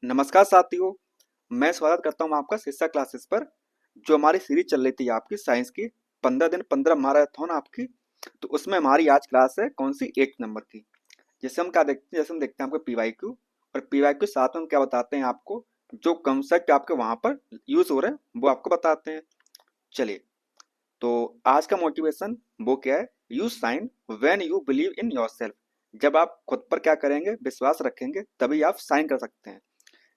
नमस्कार साथियों। मैं स्वागत करता हूं आपका शिक्षा क्लासेस पर। जो हमारी सीरीज चल रही थी आपकी साइंस की 15 दिन 15 मैराथन आपकी। तो उसमें हमारी आज क्लास है कौन सी 8 नंबर की। जैसे हम क्या देखते हैं, जैसे हम देखते हैं आपको पीवाईक्यू, और पीवाईक्यू साथ में हम क्या बताते हैं आपको, जो कॉन्सेप्ट आपके वहां पर यूज हो रहे हैं वो आपको बताते हैं। चलिए, तो आज का मोटिवेशन वो क्या है, you shine when you believe in yourself. जब आप खुद पर क्या करेंगे, विश्वास रखेंगे, तभी आप साइन कर सकते हैं।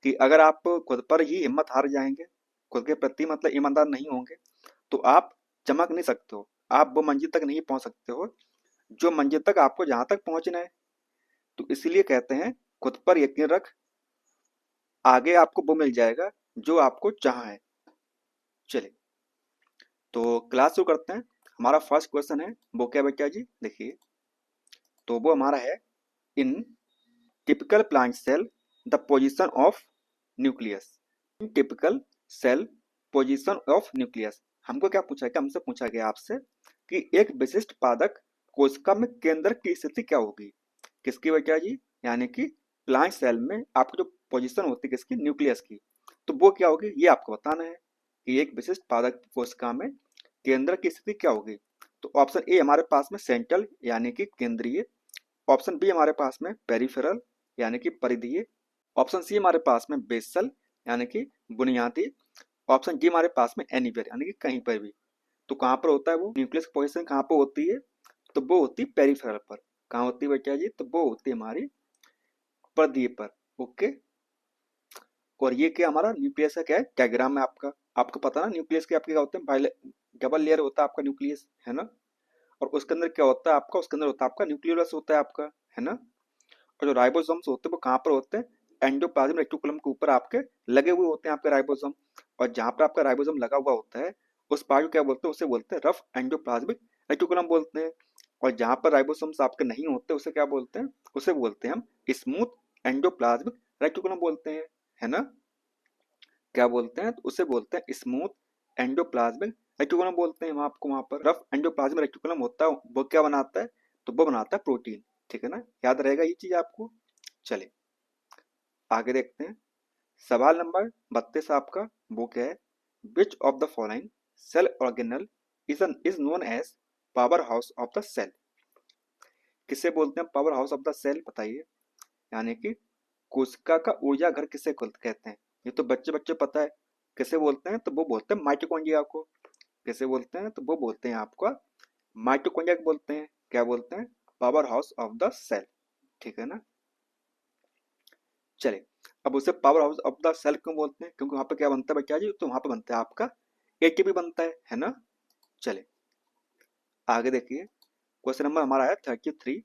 कि अगर आप खुद पर ही हिम्मत हार जाएंगे, खुद के प्रति मतलब ईमानदार नहीं होंगे, तो आप चमक नहीं सकते हो, आप वो मंजिल तक नहीं पहुंच सकते हो जो मंजिल तक आपको जहां तक पहुंचना है। तो इसलिए कहते हैं खुद पर यकीन रख, आगे आपको वो मिल जाएगा जो आपको चाह है। चलिए, तो क्लास शुरू करते हैं। हमारा फर्स्ट क्वेश्चन है, वो क्या बेटा जी देखिए, तो वो हमारा है, in typical plant cell the position of nucleus. In typical cell position of nucleus. हमको क्या पूछा गया, हमसे पूछा गया आपसे कि एक विशिष्ट पादक कोशिका में केंद्र की स्थिति क्या होगी। किसकी बेटा जी, यानी कि प्लांट सेल में आपकी जो पोजीशन होती है किसकी, न्यूक्लियस की, तो वो क्या होगी ये आपको बताना है कि एक विशिष्ट पादक कोशिका में केंद्र की स्थिति क्या होगी। तो ऑप्शन ए हमारे पास में सेंट्रल यानी कि केंद्रीय, ऑप्शन बी हमारे पास में पेरिफेरल यानी कि परिधीय, ऑप्शन सी हमारे पास में बेसल यानी कि बुनियादी, ऑप्शन डी हमारे पास में एनीवेयर यानी कि कहीं पर भी। तो कहाँ पर होता है वो न्यूक्लियस पोजीशन, कहाँ पर होती है, तो वो होती है पेरिफेरल पर। कहाँ होती है बेटा जी, तो वो होती है हमारी परिधीय पर। ओके, और ये क्या हमारा न्यूक्लियस का क्या है, डायग्राम में आपका, आपको पता ना न्यूक्लियस के आपके क्या होते हैं, डबल लेयर होता है आपका न्यूक्लियस, है ना। और उसके अंदर क्या होता है आपका, उसके अंदर होता है आपका न्यूक्लियोलस होता है आपका, है ना। और जो राइबोसोम्स होते हैं वो कहाँ पर होते हैं, एंडोप्लाज्म रेटिकुलम के ऊपर आपके लगे हुए होते हैं आपके राइबोसोम। और जहाँ पर आपका राइबोसोम लगा हुआ होता है उस पार्ट को क्या बोलते हैं, उसे बोलते हैं रफ एंडोप्लाज्मिक रेटिकुलम बोलते हैं। और जहाँ पर राइबोसोम्स आपके नहीं होते उसे क्या बोलते हैं, उसे बोलते हैं हम स्मूथ एंडोप्लाज्मिक रेटिकुलम बोलते हैं, है ना। क्या बोलते हैं, तो उसे बोलते हैं स्मूथ एंडोप्लाज्मिक रेटिकुलम बोलते हैं। हम आपको वहां पर रफ एंडोप्लाज्मिक रेटिकुलम होता है वो क्या बनाता है, तो वो बनाता है प्रोटीन। ठीक है ना, याद रहेगा ये चीज आपको। चले आगे देखते हैं। सवाल नंबर 32 आपका, वो क्या है, which of the following cell organelle is known as power house of the cell. किसे बोलते हैं power house of the cell, बताइए। यानी कि कोशिका का ऊर्जा घर किसे कहते हैं, ये तो बच्चे बच्चे पता है। किसे बोलते हैं, तो वो बोलते हैं माइटोकॉन्ड्रिया को। कैसे बोलते हैं, तो वो बोलते हैं आपका माइटोकॉन्ड्रिया को बोलते हैं, क्या बोलते हैं, power house of the cell. ठीक है ना। चले, अब उसे power house of the cell क्यों बोलते हैं, क्योंकि वहां पर क्या बनता है बच्चा जी, तो वहां पर बनता है आपका एटीपी बनता है ना। चले आगे देखिए, क्वेश्चन नंबर हमारा है 33,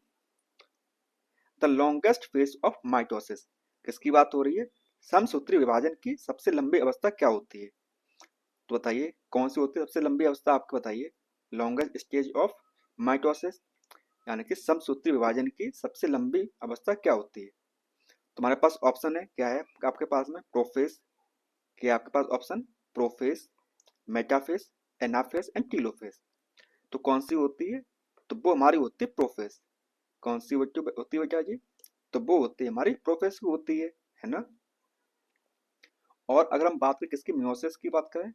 the longest phase of mitosis. किसकी बात हो रही है, समसूत्री विभाजन की सबसे लंबी अवस्था क्या होती है। तो बताइए कौन सी होती है सबसे लंबी अवस्था, आपको बताइए। लॉन्गेस्ट स्टेज ऑफ माइटोसिस यानी कि समसूत्री विभाजन की सबसे लंबी अवस्था क्या होती है। तुम्हारे पास ऑप्शन है, क्या है आपके पास में, प्रोफेस, क्या आपके पास option, prophase, metaphase, anaphase and telophase. तो कौन सी होती है, तो वो हमारी होती है प्रोफेस। कौन सी होती है बेटा जी, तो वो होती है हमारी प्रोफेस की होती है ना। और अगर हम बात करें किसकी, मियोसिस की बात करें,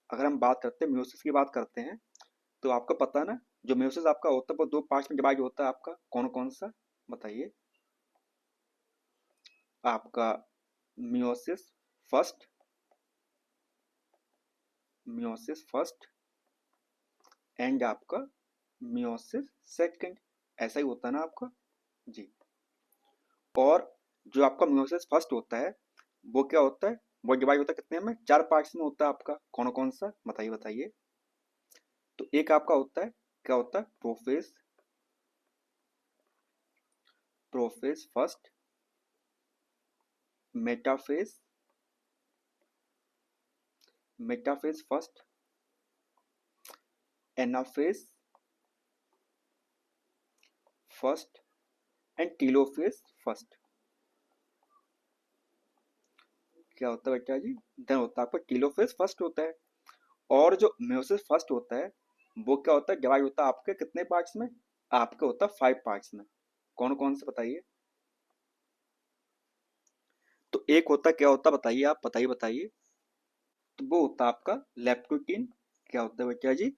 अगर हम बात करते हैं मियोसिस की बात करते हैं, तो आपको पता है ना, जो मियोसिस आपका होता है वो दो पार्ट्स में डिवाइड होता है आपका, कौन कौन सा, बताइए। आपका meiosis first, meiosis first and आपका मियोसिस सेकंड, ऐसा ही होता है ना आपका जी। और जो आपका मियोसिस फर्स्ट होता है वो क्या होता है, वो डिवाइड होता है कितने में, चार पार्ट्स में होता है आपका, कौन कौन सा, बताइए बताइए। तो एक आपका होता है, क्या होता है, prophase, prophase first, metaphase, metaphase first, anaphase first and telophase first. क्या होता है बेटा जी, देन होता है आपका टीलोफेस फर्स्ट होता है। और जो मेयोसिस फर्स्ट होता है वो क्या होता है, डिवाइड होता है आपके कितने पार्ट्स में, आपके होता है 5 पार्ट्स में, कौन कौन से बताइए। तो तो एक होता क्या होता बताइए, आप बताइए बताइए। तो वो होता आपका लेप्टोटीन। क्या होता है बच्चा जी?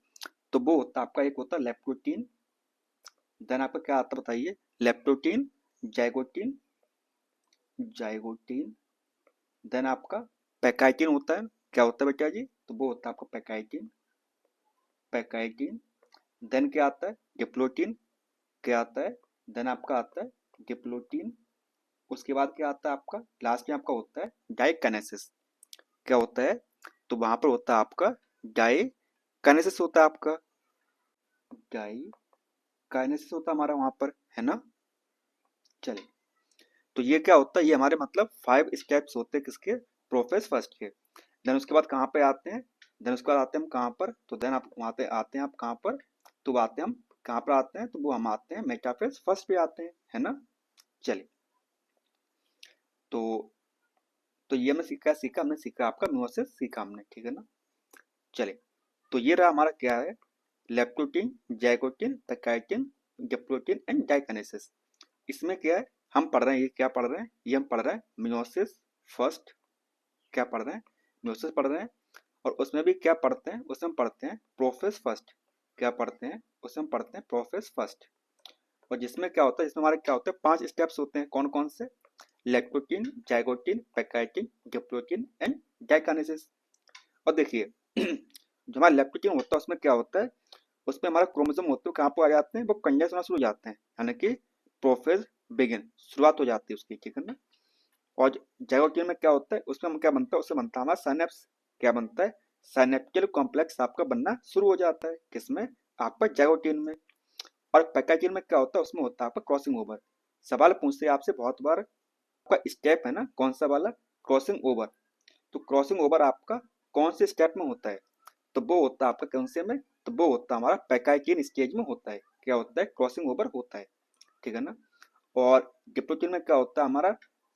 तो वो होता आपका, एक होता लेप्टोटीन, देन आपका क्या आता बताइए, लेप्टोटीन, जाइगोटीन, जाइगोटीन, देन आपका पैकाइटिन होता है। क्या होता है बेटा जी? तो वो होता है आपका पैकाइटिन, पैकाइटिन, देन क्या आता है, डिप्लोटीन। क्या आता है? देन आपका आता है डिप्लोटीन। उसके बाद क्या आता है आपका, लास्ट में आपका होता है डाइकाइनेसिस। क्या होता है? तो वहां पर होता है आपका डाइकाइनेसिस होता है आपका, डाइकाइनेसिस होता है हमारा वहां पर, है ना। चलिए, तो ये क्या होता है, ये हमारे मतलब 5 स्टेप्स होते हैं किसके, प्रोफेस फर्स्ट के। देन उसके बाद कहाँ पे आते हैं, देन उसके बाद आते हैं हम कहाँ पर, तो देन आप आते आते हैं आप कहाँ पर, तो आते हैं हम कहाँ पर आते हैं, तो वो हम आते हैं मेटाफेज फर्स्ट पे आते हैं, है ना। चलिए, तो ये हमने सीखा सीखा हमने सीखा आपका म्यूसिस सीखा हमने, ठीक है ना। चलिए, तो ये रहा हमारा क्या है, leptotene, zygotene, pachytene, diplotene and diakinesis. इसमें क्या है, हम पढ़ रहे हैं, ये क्या पढ़ रहे हैं, ये हम पढ़ रहे हैं म्यूसिस फर्स्ट। क्या पढ़ रहे हैं, म्यूसिस पढ़ रहे हैं। और उसमें भी क्या पढ़ते हैं, उसमें हम पढ़ते हैं प्रोफेस फर्स्ट। क्या पढ़ते हैं, उसमें हम पढ़ते हैं प्रोफेस फर्स्ट। और जिसमें क्या होता है, जिसमें हमारे क्या होता है, 5 स्टेप्स होते हैं, कौन कौन से, लेक्टोटीन, zygotene, pachytene, diplotene and diakinesis. और देखिए जो हमारा लेक्टोटीन होता है उसमें क्या होता है, उसमें हमारा क्रोमोसोम होते हैं, कहाँ पर आ जाते हैं, वो कंडेंस होना शुरू हो जाते हैं, यानी कि प्रोफेज बिगिन, शुरुआत हो जाती है उसकी, ठीक है ना। और जाइगोटीन में क्या होता है, उसमें हम क्या बनता है, उससे बनता है हमारा साइनेप्स। क्या बनता है, साइनेप्टियल कॉम्प्लेक्स आपका बनना शुरू हो जाता है, किसमें, आपका जाइगोटीन में। और पैकाइटिन में क्या होता है, उसमें होता है आपका क्रॉसिंग ओवर। सवाल पूछते हैं आपसे बहुत बार, आपका स्टेप है ना कौन सा वाला, क्रॉसिंग ओवर। तो क्रॉसिंग ओवर आपका कौन से स्टेप में होता है, तो वो होता है आपका कौन से में, तो वो होता है हमारा पैकाइटिन स्टेज में होता है। क्या होता है, क्रॉसिंग ओवर होता है, ठीक है ना। और डिप्लोटीन में क्या होता है हमारा,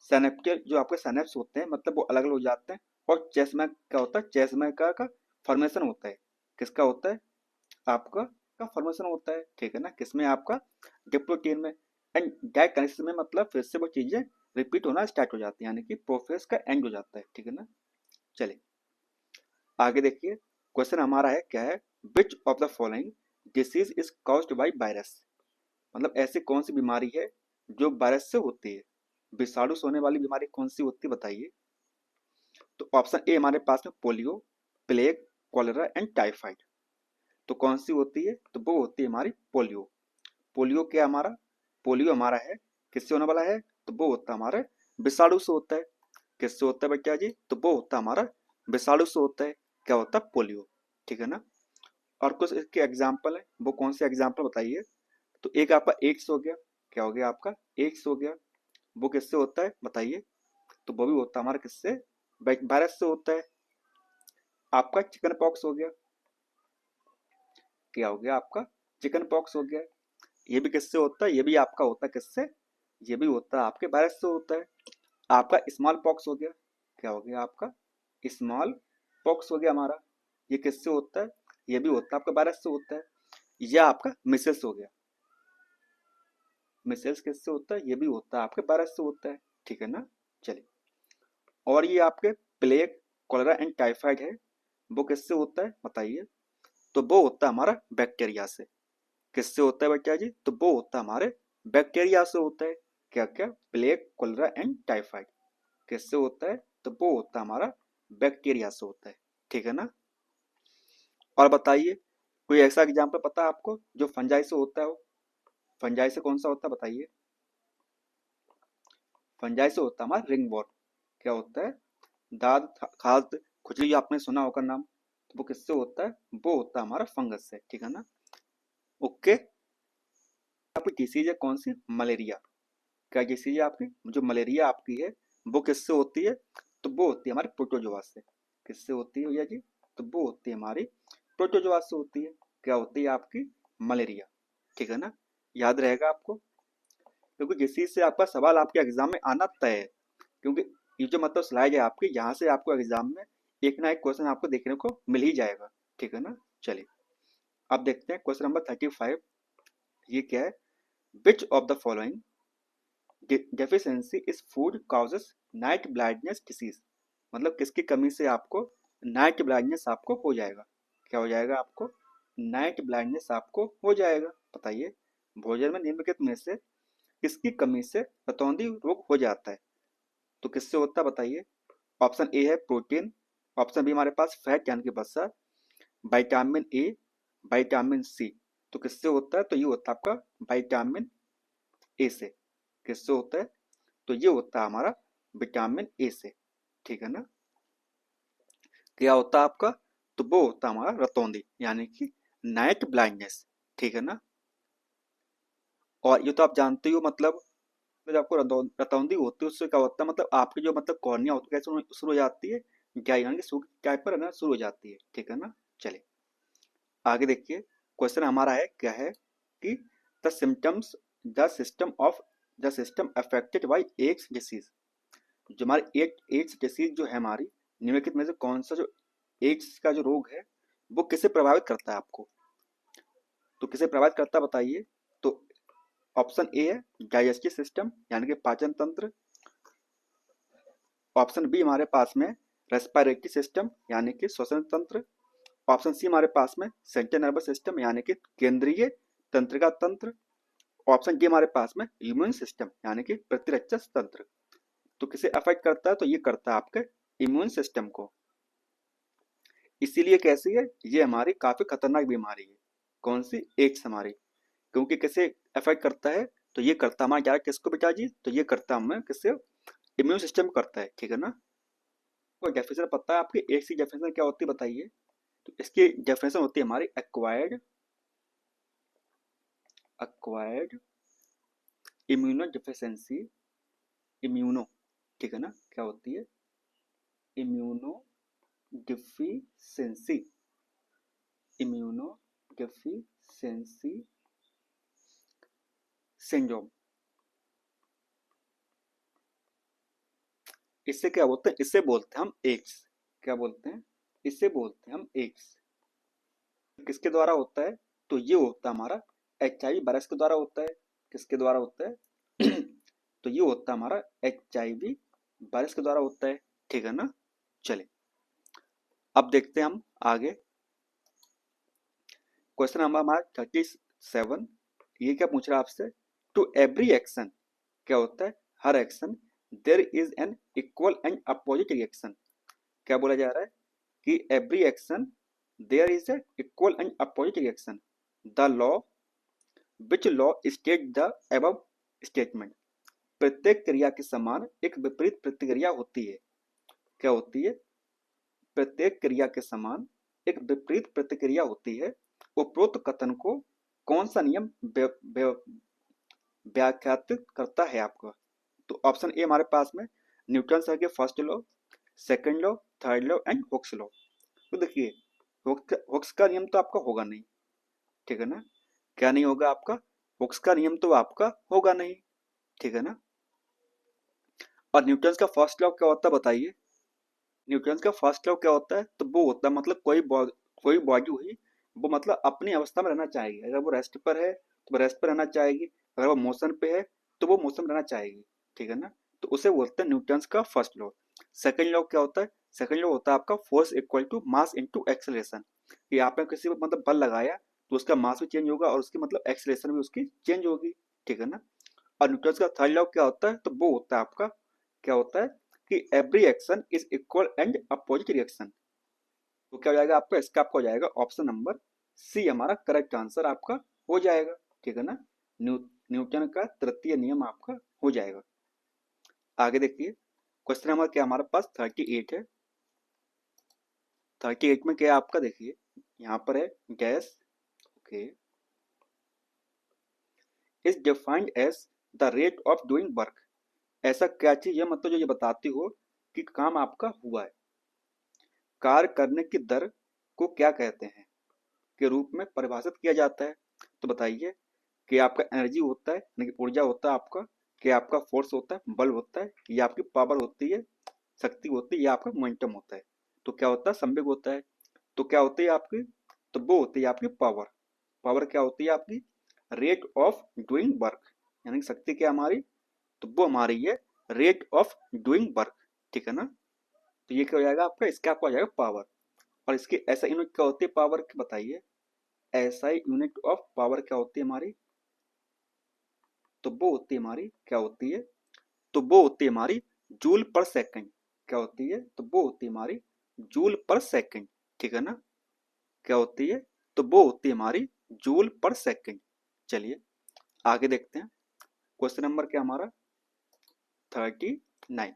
सिनेप्टियल जो आपके सिनेप्स होते हैं मतलब वो अलग अलग हो जाते हैं। और चेस्ट में क्या होता है, चेस्ट में का फॉर्मेशन होता है, किसका होता है, आपका का फॉर्मेशन होता है, ठीक है ना, किसमें, आपका डिप्लोटीन में। एंड डाइकाइनेसिस में मतलब फिर से वो चीजें रिपीट होना स्टार्ट हो जाती है, यानी कि प्रोसेस का एंड हो जाता है, ठीक है ना। चलिए, आगे देखिए, क्वेश्चन हमारा है क्या है, which of the following disease is caused by virus. मतलब ऐसी कौन सी बीमारी है जो वायरस से होती है, विषाणु से होने वाली बीमारी कौन सी होती है बताइए। तो ऑप्शन ए हमारे पास में polio, plague, cholera and typhoid. तो कौन सी होती है, तो वो होती है हमारी पोलियो। पोलियो क्या हमारा, पोलियो हमारा है किससे होने वाला है, तो वो होता है हमारे विषाणु से होता है। किससे होता है बच्चा जी, तो वो होता है हमारा विषाणु से होता है। क्या होता है, पोलियो, ठीक है ना। और कुछ इसके एग्जाम्पल है, वो कौन से एग्जाम्पल बताइए। तो एक आपका एड्स हो गया, क्या हो गया आपका, एड्स हो गया, वो किससे होता है बताइए। तो वो भी होता है हमारा किससे, वायरस से होता है। आपका चिकन पॉक्स हो गया, क्या हो गया आपका, चिकन पॉक्स हो गया, ये भी किससे होता है, ये भी आपका होता है किससे, ये भी होता है आपके वायरस से होता है। आपका स्मॉल पॉक्स हो गया, क्या हो गया आपका, स्मॉल पॉक्स हो गया हमारा, ये किससे होता है, ये भी होता है आपका वायरस से होता है। यह आपका मिसेल्स हो गया, मिसेल्स किससे होता है, ये भी होता है आपके वायरस से होता है, ठीक है ना। चलिए, और ये आपके प्लेग, कॉलेरा एंड टाइफाइड है, वो किससे होता है बताइए। तो वो होता है हमारा बैक्टीरिया से। किससे होता है बच्चा जी, तो वो होता है हमारे बैक्टीरिया से होता है। क्या क्या, प्लेग, कॉलेरा एंड टाइफाइड किससे होता है, तो वो होता है हमारा बैक्टीरिया से होता है, ठीक है ना। और बताइए, कोई ऐसा एग्जाम्पल पता है आपको जो फंजाई से होता है हो, फंजाई से कौन सा होता है बताइए। फंजाई से होता है हमारा रिंग वर्म। क्या होता है, दाद खाद खुजली, जो आपने सुना होगा नाम, तो वो किससे होता है, वो होता है हमारा फंगस से, ठीक है ना। ओके, आपकी डिसीज है कौन सी, मलेरिया। क्या डिसीज है आपकी, जो मलेरिया आपकी है वो किससे होती है, तो वो होती है हमारे प्रोटोजोआ से। किससे होती है भैया जी, तो वो होती है हमारी प्रोटोजोआ से होती है। क्या होती है आपकी, मलेरिया, ठीक है ना। याद रहेगा आपको, क्योंकि डिसीज से आपका सवाल आपके एग्जाम में आना तय है। क्योंकि ये जो मतलब स्लाइड है आपकी, यहाँ से आपको एग्जाम में एक ना एक क्वेश्चन आपको देखने को मिल ही जाएगा, ठीक है ना। चलिए, अब देखते हैं क्वेश्चन नंबर 35। ये क्या है, which of the following deficiency is food causes night blindness disease, मतलब किसकी कमी से आपको नाइट ब्लाइंडनेस आपको हो जाएगा, क्या हो जाएगा आपको, नाइट ब्लाइंडनेस आपको हो जाएगा। बताइए भोजन में निम्नलिखित में से किसकी कमी से रतौंधी रोग हो जाता है, तो किससे होता है बताइए। ऑप्शन ए है प्रोटीन, ऑप्शन बी हमारे पास फैट यानी कि वसा, विटामिन ए, विटामिन सी। तो किससे होता है, तो ये होता है आपका विटामिन ए से। किससे होता है, तो ये होता है हमारा विटामिन ए से, ठीक है ना। क्या होता है आपका, तो वो होता है हमारा रतौंधी यानी कि नाइट ब्लाइंडनेस, ठीक है ना। और ये तो आप जानते ही हो, मतलब जब आपको रतौंधी होती है उससे क्या होता है, मतलब आपकी जो मतलब कॉर्निया होती है कैसे शुरू हो जाती है, क्या यानी कि क्या पर है ना शुरू हो जाती है, ठीक है ना। चलिए आगे देखिए, क्वेश्चन हमारा है क्या है कि the symptoms, the system affected by AIDS disease. जो हमारी एड्स डिसीज जो है हमारी, निम्नलिखित में से कौन सा जो एड्स का जो रोग है वो किसे प्रभावित करता है आपको, तो किसे प्रभावित करता है बताइए। तो ऑप्शन ए है डाइजेस्टिव सिस्टम यानी कि पाचन तंत्र, ऑप्शन बी हमारे पास में रेस्पिरेटरी सिस्टम यानी कि श्वसन तंत्र, ऑप्शन सी हमारे पास में सेंट्रल नर्वस सिस्टम यानी कि केंद्रीय तंत्रिका तंत्र, ऑप्शन डी हमारे पास में इम्यून सिस्टम यानी कि प्रतिरक्षा तंत्र। तो किसे अफेक्ट करता है, तो ये करता है आपके इम्यून सिस्टम को। इसीलिए कैसी है, ये हमारी काफी खतरनाक बीमारी है, कौन सी, एड्स हमारी, क्योंकि किसे अफेक्ट करता है, तो ये करता हमारा क्या किसको बेटा जी, तो ये करता हमें किससे, इम्यून सिस्टम करता है, ठीक है ना। तो डेफिनेशन पता है आपकी एड्स की डेफिनेशन क्या होती है बताइए। तो इसकी डेफिनेशन होती है हमारी acquired acquired immuno deficiency, immuno, ठीक है ना, क्या होती है, immuno deficiency, immuno deficiency syndrome. इससे क्या बोलते हैं, इससे बोलते हैं हम एड्स, क्या बोलते हैं, इससे बोलते हैं हम एड्स। किसके द्वारा होता है, तो ये होता है हमारा HIV वायरस के द्वारा होता है, किसके द्वारा होता है तो ये होता है हमारा HIV वायरस के द्वारा होता है, ठीक है ना। चले अब देखते हैं हम आगे, क्वेश्चन नंबर हमारा 37। ये क्या पूछ रहा है आपसे, टू एवरी एक्शन, क्या होता है, हर action there is an equal and opposite reaction. क्या बोला जा रहा है कि every action there is a equal and opposite reaction, the law which law state the above statement. प्रत्येक क्रिया के समान एक विपरीत प्रतिक्रिया होती है, क्या होती है, प्रत्येक क्रिया के समान एक विपरीत प्रतिक्रिया होती है। उपरोक्त कथन को कौन सा नियम व्याख्यात करता है आपका, तो ऑप्शन ए हमारे पास में न्यूटन सर के first law, second law, third law and Hooke's law. तो देखिए हुक्स का नियम तो आपका होगा नहीं, ठीक है ना, क्या नहीं होगा आपका, हुक्स का नियम तो आपका होगा नहीं, ठीक है ना। और न्यूटन का फर्स्ट लॉ क्या होता है बताइए, न्यूटन का फर्स्ट लॉ क्या होता है, तो वो होता है मतलब कोई बॉडी हुई वो मतलब अपनी अवस्था में रहना चाहेगी, अगर वो रेस्ट पर है तो वो रेस्ट पर रहना चाहेगी, अगर वो मोशन पे है तो वो मोशन में रहना चाहेगी, ठीक है ना। तो उसे बोलते हैं न्यूटन का फर्स्ट लॉ। सेकंड लॉ क्या होता है, सेकंड लॉ होता है आपका force equal to mass into acceleration, कि आपने किसी पर मतलब बल लगाया तो उसका मास भी चेंज होगा और उसकी मतलब एक्सेलरेशन भी उसकी चेंज होगी, ठीक है ना। और न्यूटन का थर्ड लॉ क्या होता है, तो वो होता है आपका, क्या होता है कि every action is equal and opposite reaction. तो क्या हो जाएगा आपका, इसका आपका हो जाएगा ऑप्शन नंबर सी हमारा करेक्ट आंसर आपका हो जाएगा, ठीक है ना। न्यूटन का तृतीय नियम आपका हो जाएगा। आगे देखिए क्वेश्चन नंबर क्या हमारे पास 38 है। 38 में क्या है आपका, देखिए यहाँ पर है gas, okay, is defined as the rate of doing work. ऐसा क्या चीज है मतलब जो ये बताती हो कि काम आपका हुआ है, कार्य करने की दर को क्या कहते हैं के रूप में परिभाषित किया जाता है। तो बताइए कि आपका एनर्जी होता है यानी कि ऊर्जा होता है आपका, कि आपका फोर्स होता है, बल होता है, ये आपकी पावर होती है, शक्ति होती है, ये आपका मोमेंटम होता है। तो क्या होता है, संवेग होता है। तो क्या होती है आपकी, तो वो होती है आपकी पावर। पावर क्या होती है आपकी, रेट ऑफ डूइंग वर्क, यानी कि शक्ति क्या हमारी, तो वो हमारी है रेट ऑफ डूइंग वर्क, ठीक है ना। तो ये क्या हो जाएगा आपका, इसका आपको आ जाएगा पावर। और इसकी ऐसा यूनिट क्या होती है पावर की, बताइए। ऐसा यूनिट ऑफ पावर क्या होती है हमारी, तो वो होती है हमारी क्या होती है, तो वो होती है हमारी जूल पर सेकंड। क्या होती है, तो वो होती है हमारी जूल पर सेकंड, ठीक है ना। क्या होती है, तो वो होती है हमारी जूल पर सेकंड। चलिए आगे देखते हैं। क्वेश्चन नंबर क्या हमारा 39।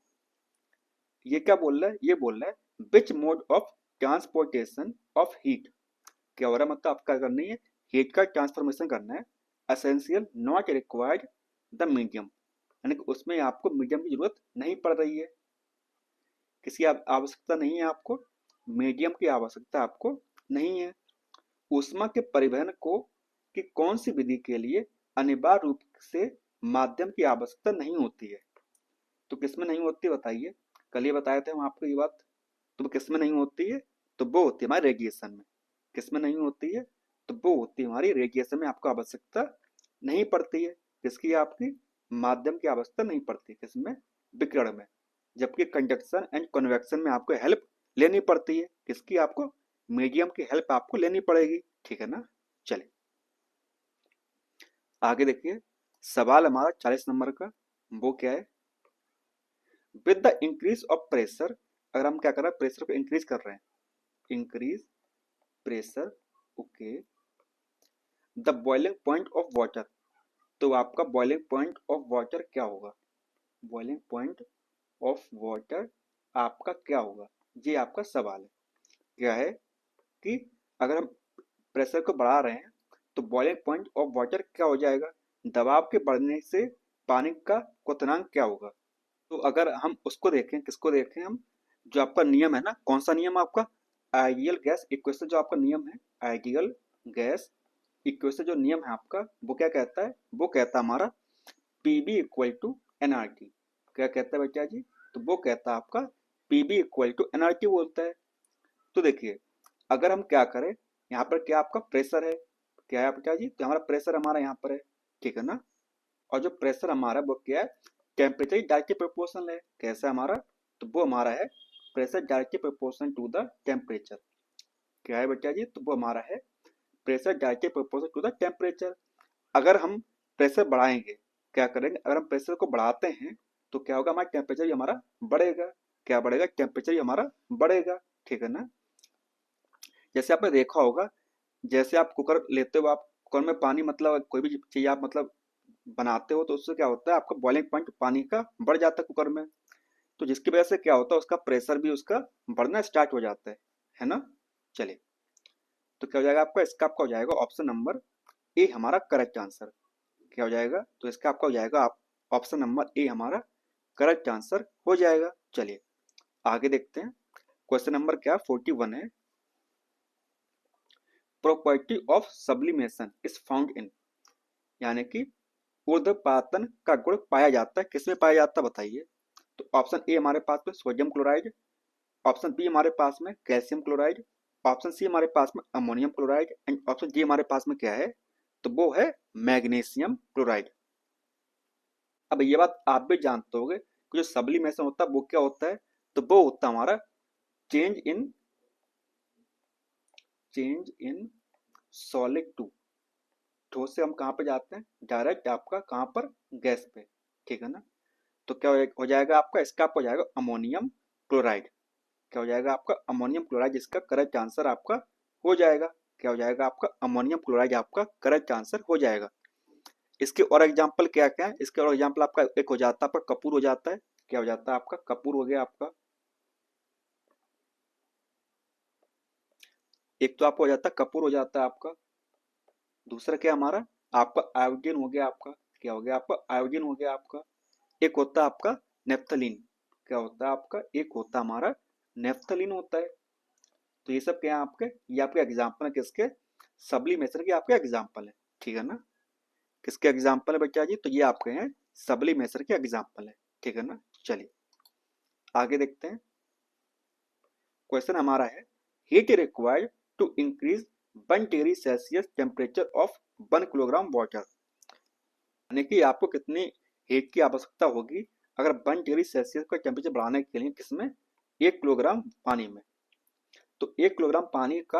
ये क्या बोल रहा है, ये बोल रहा है which mode of transportation of heat. क्या हो रहा है, मतलब आपका करनी है हीट का ट्रांसफॉर्मेशन करना है, essential not required the medium, यानी कि उसमें आपको मीडियम की जरूरत नहीं पड़ रही है, किसी आवश्यकता नहीं है आपको, मीडियम की आवश्यकता आपको नहीं है। ऊष्मा के परिवहन को कि कौन सी विधि के लिए अनिवार्य रूप से माध्यम की आवश्यकता नहीं होती है, तो किसमें नहीं होती बताइए। कल ये बताए थे हम आपको ये बात। तो वो किसमें नहीं होती है, तो वो होती है हमारे रेडिएशन में। किसमें नहीं होती है, तो वो होती है हमारी रेडिएशन में, आपको आवश्यकता नहीं पड़ती है। किसकी, आपकी माध्यम की आवश्यकता नहीं पड़ती, किसमें, विकिरण में। जबकि कंडक्शन एंड कन्वेक्शन में आपको हेल्प लेनी पड़ती है, किसकी, आपको मीडियम की हेल्प आपको लेनी पड़ेगी, ठीक है ना। चलिए आगे देखिए, सवाल हमारा 40 नंबर का, वो क्या है, with the increase of pressure. अगर हम क्या कर रहे हैं, प्रेशर को इंक्रीज कर रहे हैं, increase pressure, okay, the boiling point of water. तो आपका बॉइलिंग पॉइंट ऑफ वाटर क्या होगा, बॉइलिंग पॉइंट ऑफ वाटर आपका क्या होगा, ये आपका सवाल है। क्या है कि अगर हम प्रेशर को बढ़ा रहे हैं तो बॉइलिंग पॉइंट ऑफ वाटर क्या हो जाएगा, दबाव के बढ़ने से पानी का क्वथनांक क्या होगा। तो अगर हम उसको देखें, किसको देखें हम, जो आपका नियम है ना, कौन सा नियम आपका, आइडियल गैस इक्वेशन, जो आपका नियम है आइडियल गैस इक्वेशन, जो नियम है आपका, वो क्या कहता है, वो कहता है हमारा पीबी इक्वल टू एनआरटी। क्या कहता है बेटा जी, तो वो कहता है आपका पीबी इक्वल टू एनआरटी बोलता है। तो देखिए अगर हम क्या करें, यहाँ पर क्या आपका प्रेशर है, क्या है बेटा जी, तो हमारा प्रेशर हमारा यहाँ पर है, ठीक है ना। और जो प्रेशर हमारा वो क्या है, टेम्परेचर डायरेक्टली प्रोपोर्शनल है, कैसा हमारा, तो वो हमारा है pressure directly proportional to the temperature. क्या है बेटा जी, तो वो हमारा है pressure directly proportional to the temperature. अगर हम प्रेशर बढ़ाएंगे, क्या करेंगे, अगर हम प्रेशर को बढ़ाते हैं तो क्या होगा, हमारा टेम्परेचर हमारा बढ़ेगा, क्या बढ़ेगा, टेम्परेचर हमारा बढ़ेगा, ठीक है ना। जैसे आपने देखा होगा, जैसे आप कुकर लेते हो, आप कुकर में पानी, मतलब कोई भी चीज आप मतलब बनाते हो, तो उससे क्या होता है, आपका बॉइलिंग पॉइंट पानी का बढ़ जाता है कुकर में। तो जिसकी वजह से क्या होता है, उसका प्रेशर भी उसका बढ़ना स्टार्ट हो जाता है ना। चलिए तो क्या हो जाएगा आपका, इसका आपका हो जाएगा ऑप्शन नंबर ए हमारा करेक्ट आंसर। क्या हो जाएगा, तो इसका आपका हो जाएगा आप ऑप्शन नंबर ए हमारा करेक्ट आंसर हो जाएगा। चलिए आगे देखते हैं। क्वेश्चन नंबर क्या 41 है, property of sublimation is found in, यानी कि ऊर्ध्वपातन का गुण पाया जाता है, किसमें पाया जाता है बताइए। तो ऑप्शन ए हमारे पास में सोडियम क्लोराइड, ऑप्शन बी हमारे पास में कैल्शियम क्लोराइड, ऑप्शन सी हमारे पास में ammonium chloride, and option D हमारे पास में क्या है, तो वो है मैग्नीशियम क्लोराइड। अब ये बात आप भी जानते होंगे कि जो सब्लिमेशन होता है वो क्या होता है, तो वो होता है हमारा चेंज इन सॉलिड टू, ठोस से हम कहाँ पे जाते हैं, डायरेक्ट आपका कहाँ पर, गैस पे, ठीक है ना। तो क्या हो जाएगा आपका, इसका आपको हो जाएगा अमोनियम क्लोराइड। क्या हो जाएगा आपका अमोनियम क्लोराइड, जिसका करेक्ट आंसर आपका हो जाएगा। क्या हो जाएगा आपका अमोनियम क्लोराइड आपका करेक्ट आंसर हो जाएगा। इसके और एग्जांपल क्या क्या है, इसके और एग्जांपल आपका एक हो जाता है आपका कपूर हो जाता है। क्या हो जाता है आपका कपूर हो गया आपका, एक तो आपको हो जाता है कपूर हो जाता है आपका, दूसरा क्या हमारा आपका आयोडीन हो गया आपका। क्या हो गया आपका आयोडीन हो गया आपका। एक होता है आपका नेफ्थलीन। क्या होता है आपका, एक होता है हमारा नेफ्थलीन होता है। तो ये सब क्या है आपके, ये आपके एग्जाम्पल है किसके, सब्लिमेशन के आपके एग्जाम्पल है, ठीक है ना। किसके एग्जाम्पल है बच्चा जी, तो ये आपके हैं सब्लिमेशन के एग्जाम्पल है, ठीक है ना। चलिए आगे देखते हैं। क्वेश्चन हमारा है heat required to increase 1 degree Celsius temperature of 1 kilogram water, यानी कि आपको कितनी हीट की आवश्यकता होगी अगर 1 डिग्री सेल्सियस का टेम्परेचर बढ़ाने के लिए किसमें, 1 किलोग्राम पानी में। तो 1 किलोग्राम पानी का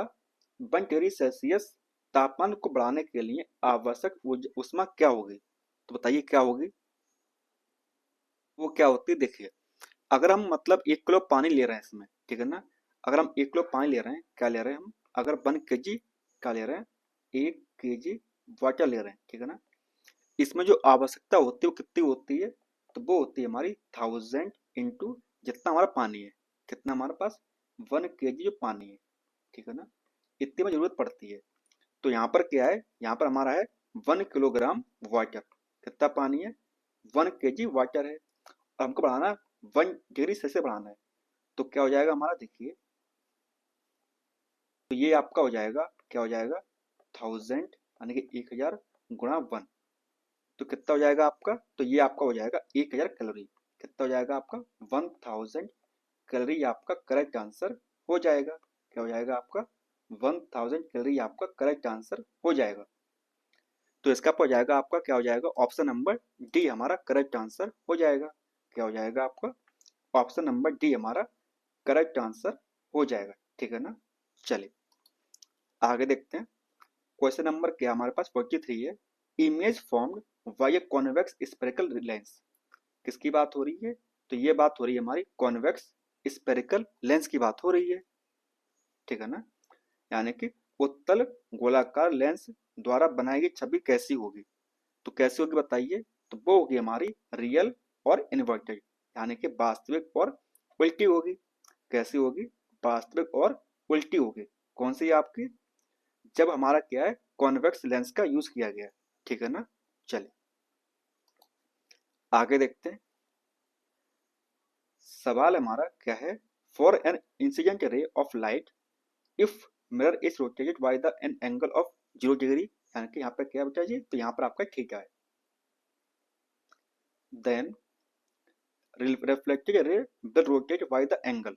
1 डिग्री सेल्सियस तापमान को बढ़ाने के लिए आवश्यक उष्मा क्या होगी, तो बताइए क्या होगी। वो क्या होती है, देखिए अगर हम मतलब 1 किलो पानी ले रहे हैं इसमें, ठीक है ना, अगर हम 1 किलो पानी ले रहे हैं, क्या ले रहे हैं हम, अगर 1 kg क्या ले रहे हैं, 1 kg वाटर ले रहे हैं, ठीक है ना, इसमें जो आवश्यकता होती है वो कितनी होती है, तो वो होती है हमारी 1000 इंटू जितना हमारा पानी है, कितना हमारे पास 1 kg जो पानी है, ठीक है ना, इतनी में जरूरत पड़ती है। तो यहाँ पर क्या है, यहाँ पर हमारा है 1 किलोग्राम वाटर, कितना पानी है, 1 kg वाटर है, और हमको बढ़ाना है 1 डिग्री सेल्सियस बढ़ाना है। तो क्या हो जाएगा हमारा, देखिए तो ये आपका हो जाएगा, क्या हो जाएगा, 1000 यानी कि 1000 गुणा 1, तो कितना हो जाएगा आपका, तो ये आपका हो जाएगा 1000 कैलोरी, कितना हो जाएगा आपका 1000 कैलोरी, आपका करेक्ट आंसर हो जाएगा। क्या हो जाएगा आपका 1000 कैलोरी, आपका करेक्ट आंसर हो जाएगा। तो इसका हो जाएगा आपका, क्या हो जाएगा, ऑप्शन नंबर डी हमारा करेक्ट आंसर हो जाएगा। क्या हो जाएगा आपका, ऑप्शन नंबर डी हमारा करेक्ट आंसर हो जाएगा, ठीक है ना। चलिए आगे देखते हैं। क्वेश्चन नंबर क्या हमारे पास 43 है। Image formed by a convex spherical lens, किसकी बात हो रही है, तो ये बात हो रही है हमारी कॉन्वेक्स स्फेरिकल लेंस की बात हो रही है, ठीक है ना, यानी कि उत्तल गोलाकार लेंस द्वारा बनाई गई छवि कैसी होगी, तो कैसी होगी बताइए, तो वो होगी हमारी रियल और इन्वर्टेड, यानी कि वास्तविक और उल्टी होगी। कैसी होगी, वास्तविक और उल्टी होगी। कौन सी आपकी, जब हमारा क्या है, कॉन्वेक्स लेंस का यूज किया गया, ठीक है ना। चलिए आगे देखते हैं। सवाल हमारा क्या है, for an incident ray of light if mirror is rotated by the an angle of 0 degree, यानी कि यहाँ पे क्या बेटा जी, तो यहाँ पर आपका थीटा है, then reflected ray will rotate by the angle,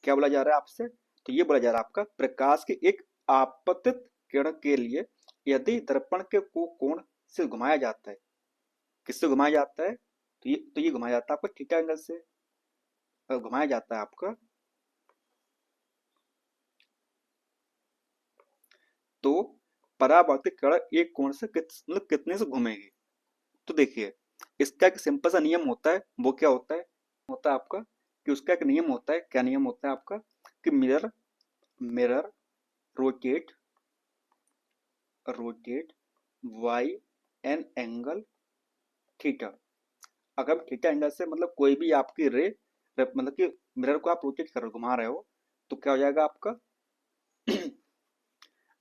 क्या बोला जा रहा है आपसे, तो ये बोला जा रहा है आपका प्रकाश के एक आपतित किरण के लिए यदि दर्पण के को कोण से घुमाया जाता है, किससे घुमाया जाता है, तो ये घुमाया जाता है आपका थीटा एंगल से, घुमाया जाता है आपका, तो परावर्तित किरण एक कोण से मतलब कितने से घूमेगी। तो देखिए इसका एक सिंपल सा नियम होता है, वो क्या होता है आपका, कि उसका एक नियम होता है, क्या नियम होता है आपका, कि mirror mirror rotate rotate by an angle theta. अगर हम थीटा एंगल से मतलब कोई भी आपकी रे मतलब कि मिरर को आप रोटेट कर घुमा रहे हो, तो क्या हो जाएगा आपका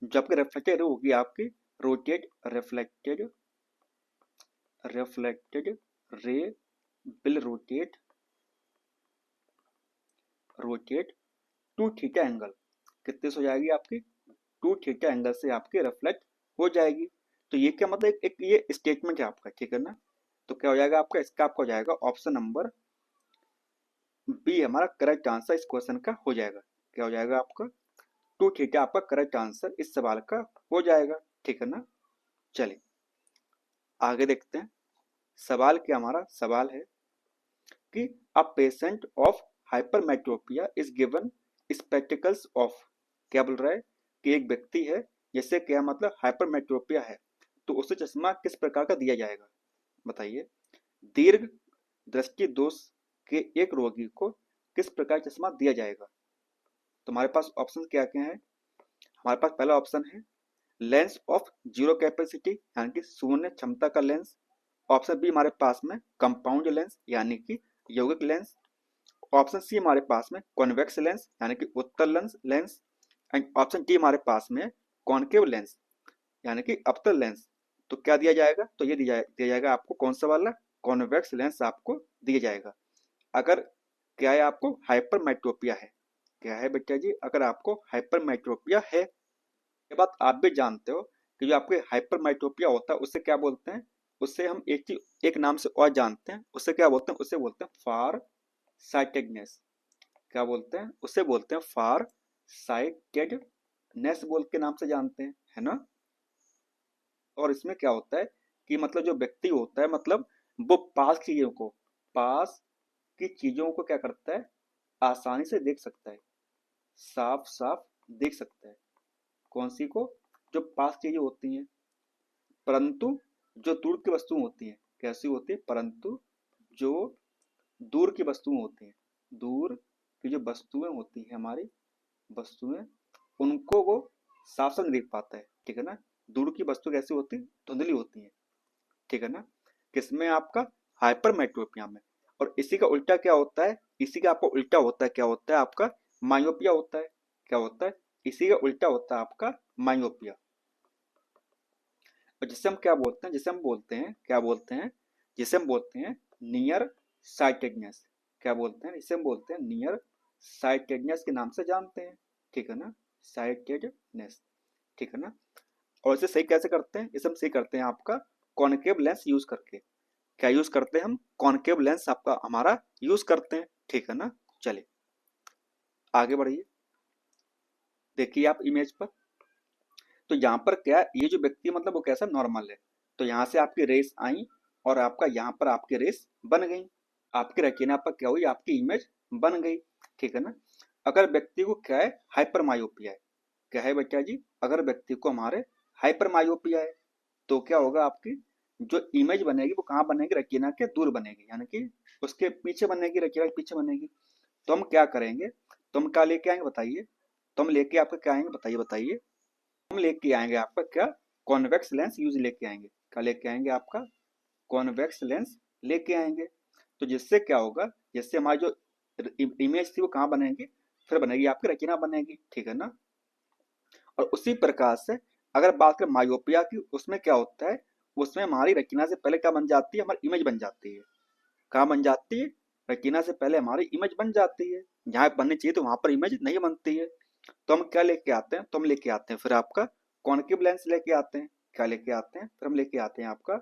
जो आपकी रिफ्लेक्टेड रे होगी आपकी, rotate reflected reflected ray will rotate rotate two theta angle, कितने से हो जाएगी आपकी, टू थीटा एंगल से आपकी रिफ्लेक्ट हो जाएगी। तो ये क्या मतलब एक ये स्टेटमेंट है आपका, ठीक है ना। तो क्या हो जाएगा आपका, इसका आपका हो जाएगा ऑप्शन नंबर बी हमारा करेक्ट आंसर इस क्वेश्चन का हो जाएगा। क्या हो जाएगा आपका, टू थीटा आपका करेक्ट आंसर इस सवाल का हो जाएगा, ठीक है ना। चलिए आगे देखते हैं। सवाल क्या, हमारा सवाल है कि a patient of hypermetropia is given spectacles of, क्या बोल रहा है कि एक व्यक्ति है जैसे क्या मतलब हाइपरमेट्रोपिया है, तो उसे चश्मा किस प्रकार का दिया जाएगा, बताइए। दीर्घ दृष्टि दोष के एक रोगी को किस प्रकार चश्मा दिया जाएगा। तो हमारे पास ऑप्शन क्या क्या है, हमारे पास पहला ऑप्शन है लेंस ऑफ जीरो कैपेसिटी, यानी कि शून्य क्षमता का लेंस। ऑप्शन बी हमारे पास में कंपाउंड लेंस, यानी कि यौगिक लेंस। ऑप्शन सी हमारे पास में कॉन्वेक्स लेंस, यानी कि उत्तल lens lens and option D हमारे पास में कॉनकेव लेंस, यानी कि अवतल लेंस। तो क्या दिया जाएगा, तो ये दिया जाएगा आपको कौन सा वाला, कॉन्वेक्स लेंस आपको दिया जाएगा। अगर क्या है आपको हाइपरमेट्रोपिया है, क्या है बेटा जी, अगर आपको हाइपरमेट्रोपिया है, ये बात आप भी जानते हो कि जो आपके हाइपरमेट्रोपिया होता है उससे क्या बोलते हैं, उससे हम एक चीज एक नाम से और जानते हैं, उससे क्या बोलते हैं, उससे बोलते हैं फार साइटेडनेस। क्या बोलते हैं, उससे बोलते हैं फार साइटेडनेस बोल के नाम से जानते हैं, है ना। और इसमें क्या होता है कि मतलब जो व्यक्ति होता है मतलब वो पास की चीजों को क्या करता है, आसानी से देख सकता है, साफ साफ देख सकता है। कौन सी को? जो पास चीजें होती हैं। परंतु जो दूर की वस्तुएं होती हैं, कैसी होती है? परंतु जो दूर की वस्तुएं होती हैं, दूर की जो वस्तुएं होती हैं हमारी वस्तुएं, उनको वो साफ साफ नहीं देख पाता है, ठीक है ना। दूर की वस्तु कैसी होती है? धुंधली होती है, ठीक है ना। किसमें? आपका हाइपरमेट्रोपिया में। और इसी का उल्टा क्या होता है? इसी का आपका उल्टा होता है, क्या होता है आपका? मायोपिया होता है। क्या होता है? इसी का उल्टा होता है आपका मायोपिया। और जिसे हम क्या बोलते हैं? जिसे हम बोलते हैं, क्या बोलते हैं? जिसे हम बोलते हैं नियर साइटेडनेस। क्या बोलते हैं? इसे हम बोलते हैं नियर साइटेडनेस के नाम से जानते हैं, ठीक है ना। साइटेडनेस, ठीक है ना। और इसे सही कैसे करते हैं? इसे हम सही करते हैं आपका कॉनकेव लेंस यूज करके। क्या यूज करते हैं हम? कॉनकेव लेंस आपका हमारा यूज करते हैं, ठीक है ना। चलिए आगे बढ़िए, देखिए आप इमेज पर। तो यहाँ पर क्या है, ये जो व्यक्ति मतलब वो कैसा नॉर्मल है। तो यहाँ से आपकी रेस आई और आपका यहाँ पर आपकी रेस बन गई, आपके रेटिना पर क्या हुई? आपकी इमेज बन गई, ठीक है ना। अगर व्यक्ति को क्या है? हाइपर मायोपिया है। क्या है बेटा जी? अगर व्यक्ति को हमारे हाइपर मायोपिया है तो क्या होगा? आपकी जो इमेज बनेगी वो कहाँ बनेगी? रेटिना के दूर बनेगी, यानी कि उसके पीछे बनेगी, रेटिना के पीछे बनेगी। तो हम क्या करेंगे? तो हम क्या लेके आएंगे बताइए? तो हम लेके आपका क्या आएंगे? बताइए बताइए। हम लेके आएंगे आपका क्या? कॉन्वेक्स लेंस यूज लेके आएंगे। क्या लेके आएंगे? आपका कॉन्वेक्स लेंस लेके आएंगे। तो जिससे क्या होगा? जिससे हमारी जो इमेज थी वो कहाँ बनेगी? फिर बनेगी आपकी रेटिना बनेगी, ठीक है ना। और उसी प्रकार से अगर बात करें मायोपिया की, उसमें क्या होता है? उसमें हमारी रेटिना से पहले क्या बन जाती है? हमारी इमेज बन जाती है। कहाँ बन जाती है? रेटिना से पहले हमारी इमेज बन जाती है। जहाँ बननी चाहिए तो वहां पर इमेज नहीं बनती है। तो हम क्या लेके आते हैं? तो हम लेके आते हैं फिर आपका कॉनकेव लेंस लेके आते हैं। क्या लेके आते हैं? फिर हम लेके आते हैं आपका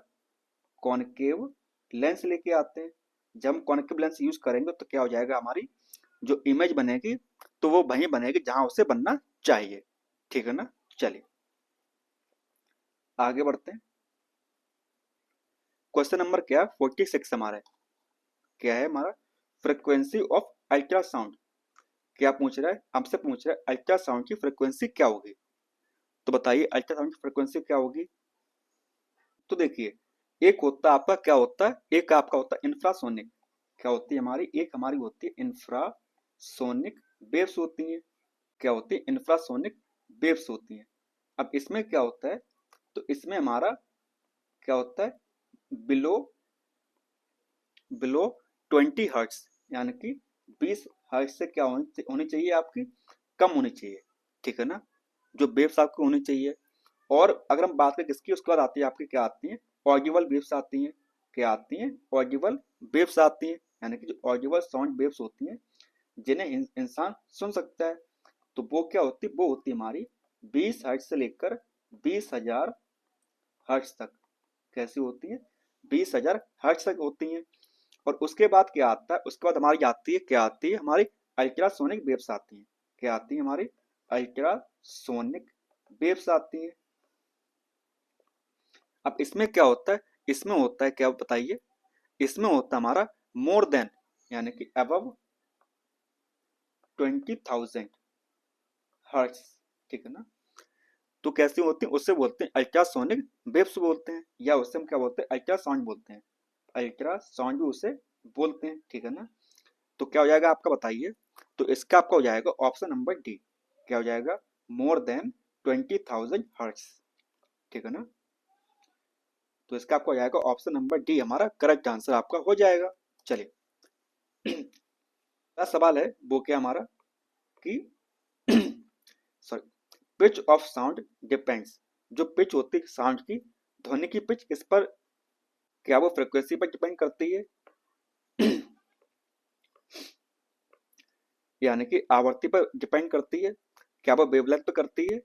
कॉनकेव लेंस लेके आते हैं। जब हम कॉनकेव लेंस यूज करेंगे तो क्या हो जाएगा? हमारी जो इमेज बनेगी तो वो वहीं बनेगी जहां उसे बनना चाहिए, ठीक है ना। चलिए आगे बढ़ते हैं। क्वेश्चन नंबर क्या? 46 हमारा है। क्या है हमारा? Frequency of ultrasound. क्या पूछ रहा है? हमसे पूछ रहा है अल्ट्रासाउंड की फ्रिक्वेंसी क्या होगी। तो बताइए अल्ट्रासाउंड की फ्रिक्वेंसी क्या होगी। तो देखिए, एक होता है आपका क्या होता है? एक आपका होता है इंफ्रासोनिक। क्या होती है हमारी? एक हमारी होती है इंफ्रासोनिक वेव्स होती हैं। क्या होती है? इंफ्रासोनिक वेव्स होती हैं। अब इसमें क्या होता है? तो इसमें हमारा क्या होता है? बिलो बिलो 20 हर्ट्स, यानी कि 20 हर्ट्स से क्या होनी चाहिए आपकी? कम होनी चाहिए, ठीक है ना। जो वेव्स आपकी होनी चाहिए। और अगर हम बात करें किसकी, उसके बाद आती है आपकी क्या आती है? ऑडिबल वेव्स आती हैं। क्या आती हैं? ऑडिबल वेव्स आती हैं, यानी कि जो ऑडिबल साउंड वेव्स होती हैं जिन्हें इंसान सुन सकता है। तो वो क्या होती है? वो होती है हमारी 20 हर्ट्ज से लेकर 20,000 हर्ट्ज तक। कैसी होती है? 20,000 हर्ट्ज तक होती हैं। और उसके बाद क्या आता है? उसके बाद हमारी आती है क्या? आती है हमारी अल्ट्रासोनिक वेव्स आती हैं। क्या आती है हमारी? अल्ट्रासोनिक वेव्स आती हैं। अब इसमें क्या होता है? इसमें होता है क्या बताइए? इसमें होता है हमारा मोर देन, यानी कि अबव 20,000 हर्ट्ज, ठीक है ना। तो कैसी होती है? उससे बोलते हैं अल्ट्रासोनिक वेव्स बोलते हैं, या उससे हम क्या बोलते हैं? अल्ट्रासाउंड बोलते हैं। अल्ट्रासाउंड भी उसे बोलते हैं, ठीक है ना। तो क्या हो जाएगा आपका बताइए? तो इसका आपका हो जाएगा ऑप्शन नंबर डी। क्या हो जाएगा? मोर देन 20,000 हर्ट्ज, ठीक है ना। तो इसका आपका हो जाएगा ऑप्शन नंबर डी, हमारा करेक्ट आंसर आपका हो जाएगा। चलिए अगला सवाल है वो क्या हमारा कि sorry, pitch of sound depends. जो पिच होती है साउंड की, ध्वनि की पिच, इस पर क्या वो फ्रिक्वेंसी पर डिपेंड करती है? यानी कि आवृत्ति पर डिपेंड करती है? क्या वो वेवलेंथ पे करती है,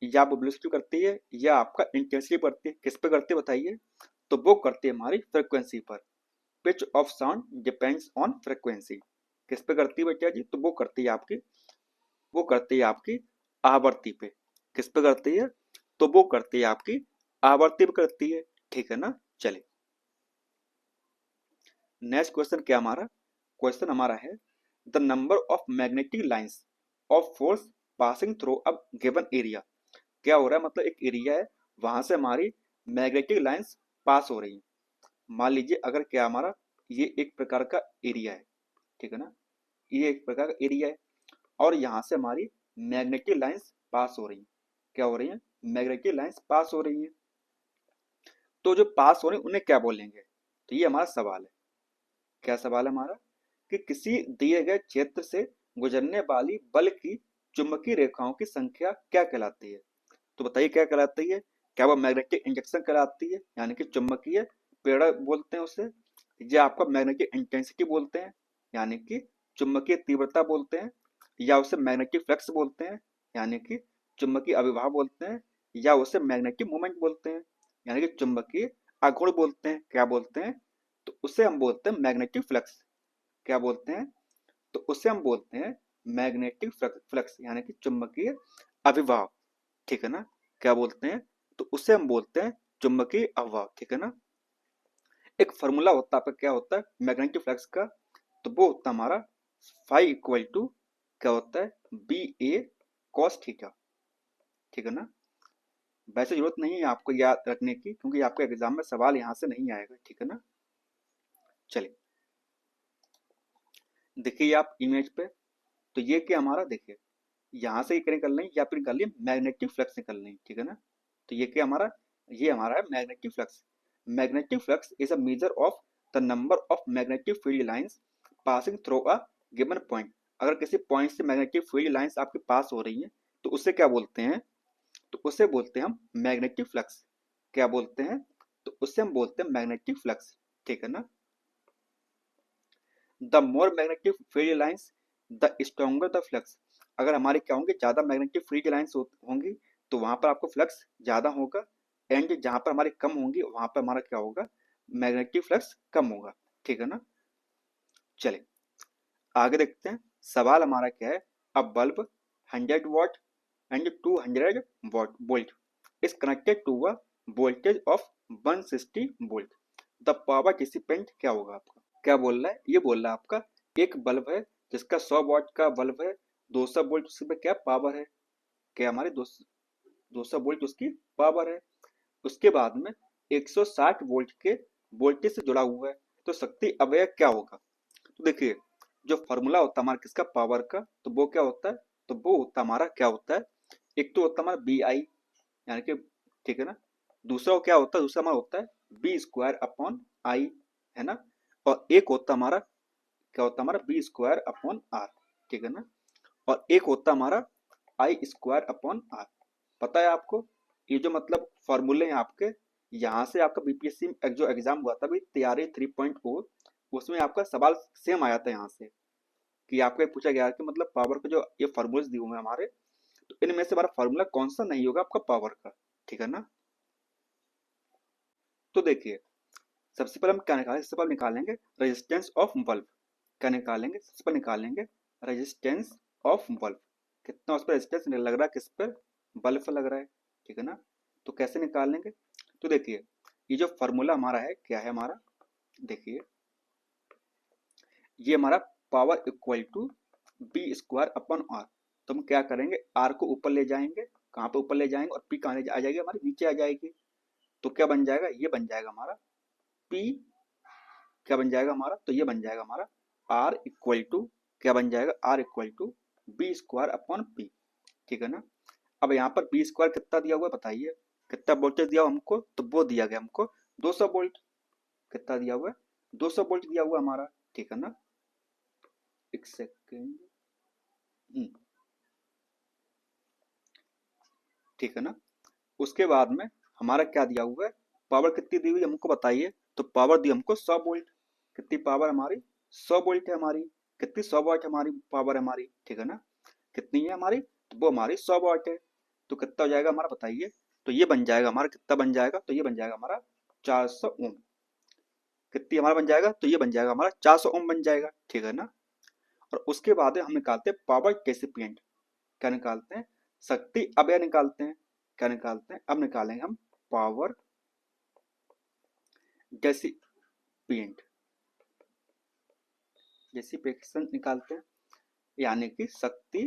या वो वेलोसिटी करती है, या आपका इंटेंसिटी करती है? किस पे करती है बताइए? तो वो करती है हमारी फ्रिक्वेंसी पर। Pitch of sound depends on frequency. किस पे करती है बेटा जी? तो वो करती है आपकी आवृत्ति पे। किस पे करती है? तो वो करती है आपकी आवृत्ति पे करती है, ठीक है ना। चलिए नेक्स्ट क्वेश्चन क्या हमारा, क्वेश्चन हमारा है the number of magnetic lines of force passing through a given area. क्या हो रहा है, मतलब एक एरिया है, वहां से हमारी मैग्नेटिक लाइंस पास हो रही है। मान लीजिए अगर क्या हमारा ये एक प्रकार का एरिया है, ठीक है ना, ये एक प्रकार का एरिया है और यहाँ से हमारी मैग्नेटिक लाइंस पास हो रही हैं। क्या हो रही हैं, मैग्नेटिक लाइंस पास हो रही हैं। तो जो पास हो रही हैं उन्हें क्या बोलेंगे, तो ये हमारा सवाल है। क्या सवाल है हमारा, कि किसी दिए गए क्षेत्र से गुजरने वाली बल की चुंबकीय रेखाओं की संख्या क्या कहलाती है। तो बताइए क्या कहलाती है, क्या वो मैग्नेटिक इंजेक्शन कहलाती है, यानी कि चुंबकीय प्रेरण बोलते हैं उसे, या आपका मैग्नेटिक इंटेंसिटी बोलते हैं, यानी कि चुंबकीय तीव्रता बोलते हैं, या उसे मैग्नेटिक फ्लक्स बोलते हैं, यानी कि चुंबकीय अविभाव बोलते हैं, या उसे मैग्नेटिक मोमेंट बोलते हैं, यानी कि चुंबकीय आघूर्ण बोलते हैं। क्या बोलते हैं, तो उसे हम बोलते हैं मैग्नेटिक फ्लक्स। क्या बोलते हैं, तो उसे हम बोलते हैं मैग्नेटिक फ्लक्स, यानी कि चुंबकीय अविभाव, ठीक है ना। क्या बोलते हैं, तो उसे हम बोलते हैं चुंबकीय अविभाव, ठीक है ना। एक फॉर्मूला होता है आपका, क्या होता है मैग्नेटिक फ्लक्स का, तो वो होता है हमारा फाई इक्वल टू क्या होता है, बी ए कॉस थीटा, ठीक है ना। वैसे जरूरत नहीं है आपको याद रखने की, क्योंकि आपके एग्जाम में सवाल यहाँ से नहीं आएगा, ठीक है ना। चलिए देखिए आप इमेज पे, तो ये क्या हमारा, देखिए यहाँ से क्या निकल रही है, या फिर निकल रही है मैग्नेटिक फ्लक्स निकल रही है, ठीक है ना। तो ये क्या हमारा, ये हमारा है magnetic flux. Magnetic flux is a measure of the number of magnetic field lines passing through a given point. अगर किसी पॉइंट से मैग्नेटिक फील्ड लाइंस आपके पास हो रही हैं तो उसे क्या बोलते हैं, तो उसे बोलते हैं हम मैग्नेटिक फ्लक्स। क्या बोलते हैं, तो उससे हम बोलते हैं मैग्नेटिक फ्लक्स, ठीक है ना। The more magnetic field lines the stronger the flux. अगर हमारे क्या होंगे, ज्यादा मैग्नेटिक फील्ड लाइंस होंगी तो वहां पर आपको फ्लक्स ज्यादा होगा, एंड जहां पर हमारे कम होंगी वहां पर हमारा क्या होगा, मैग्नेटिक फ्लक्स कम होगा, ठीक है ना। चलिए आगे देखते हैं, सवाल हमारा क्या है, a bulb 100 watt and 200 volt is connected to a voltage of 160 volt, the power dissipated क्या होगा आपका। क्या बोल रहा है, ये बोल रहा है आपका एक बल्ब है जिसका 100 वॉट का बल्ब है, 200 वोल्ट उसमें क्या पावर है, क्या हमारे 200 वोल्ट उसकी पावर है। उसके बाद में 160 वोल्ट के वोल्टेज से जुड़ा हुआ है, तो शक्ति अपव्यय क्या होगा। तो देखिए जो फॉर्मूला होता है हमारा किसका, पावर का, तो वो क्या होता है, तो वो होता है हमारा क्या होता है, एक तो होता है हमारा बी आई, यानी कि ठीक है ना, दूसरा क्या होता है, दूसरा हमारा होता है बी स्क्वायर अपॉन आई, है ना, और एक होता है हमारा क्या होता है हमारा बी स्क्वायर अपॉन आर, ठीक है ना, और एक होता है हमारा आई स्क्वायर अपॉन आर। पता है आपको, ये जो मतलब फॉर्मूले हैं आपके, यहाँ से आपका बीपीएससी जो एग्जाम हुआ था अभी तैयारी 3.0, उसमें आपका सवाल सेम आया था यहाँ से, कि आपको ये पूछा गया कि मतलब पावर के जो ये फॉर्मूले दिए हुए हैं हमारे, तो इनमें से हमारा फॉर्मूला कौन सा नहीं होगा आपका पावर का, ठीक है ना। तो देखिए सबसे पहले हम क्या निकालेंगे, सबसे पहले निकालेंगे रेजिस्टेंस ऑफ बल्ब। क्या निकालेंगे, सबसे पहले निकालेंगे रेजिस्टेंस ऑफ बल्ब, कितना उस पर रेजिस्टेंस लग रहा है, किस पर, बल्ब पर लग रहा है, ठीक है ना। तो कैसे निकालेंगे, तो देखिए ये जो फॉर्मूला हमारा है क्या है हमारा, देखिए ये हमारा power equal to B square upon R. तो हम क्या करेंगे, आर को ऊपर ले जाएंगे, कहाँ पे ऊपर ले जाएंगे, और पी कहाँ आ जाएगी, हमारी नीचे आ जाएगी। तो क्या बन जाएगा, ये बन जाएगा हमारा पी, क्या बन जाएगा हमारा, तो ये बन जाएगा हमारा आर इक्वल टू, क्या बन जाएगा, R equal to B square upon P, ठीक है ना। अब यहाँ पर बी स्क्वायर कितना दिया हुआ है बताइए, कितना वोल्टेज दिया हुआ हमको, तो वो दिया गया हमको 200 वोल्ट। कितना दिया हुआ है, 200 वोल्ट दिया हुआ हमारा, ठीक है ना। एक सेकेंड, ठीक है ना। उसके बाद में हमारा क्या दिया हुआ है, पावर कितनी दी हुई है हमको बताइए, तो पावर दी हमको 100 वोल्ट। कितनी पावर हमारी, 100 वोल्ट है हमारी, कितनी 100 वाट हमारी पावर है हमारी, ठीक है ना। कितनी है हमारी, तो वो हमारी 100 वाट है। तो कितना हो जाएगा हमारा बताइए, तो ये बन जाएगा हमारा, कितना बन जाएगा, तो ये बन जाएगा हमारा 400 ओम। कितनी हमारा बन जाएगा, तो ये बन जाएगा हमारा 400 ओम बन जाएगा, ठीक है ना। और उसके बाद हम निकालते हैं पावर डेसिपिएंट। क्या निकालते हैं, शक्ति अपव्यय निकालते हैं। क्या निकालते हैं, अब निकालेंगे हम पावर डेसिपिएंट, रेसिप्रोकेशन निकालते हैं, यानी कि शक्ति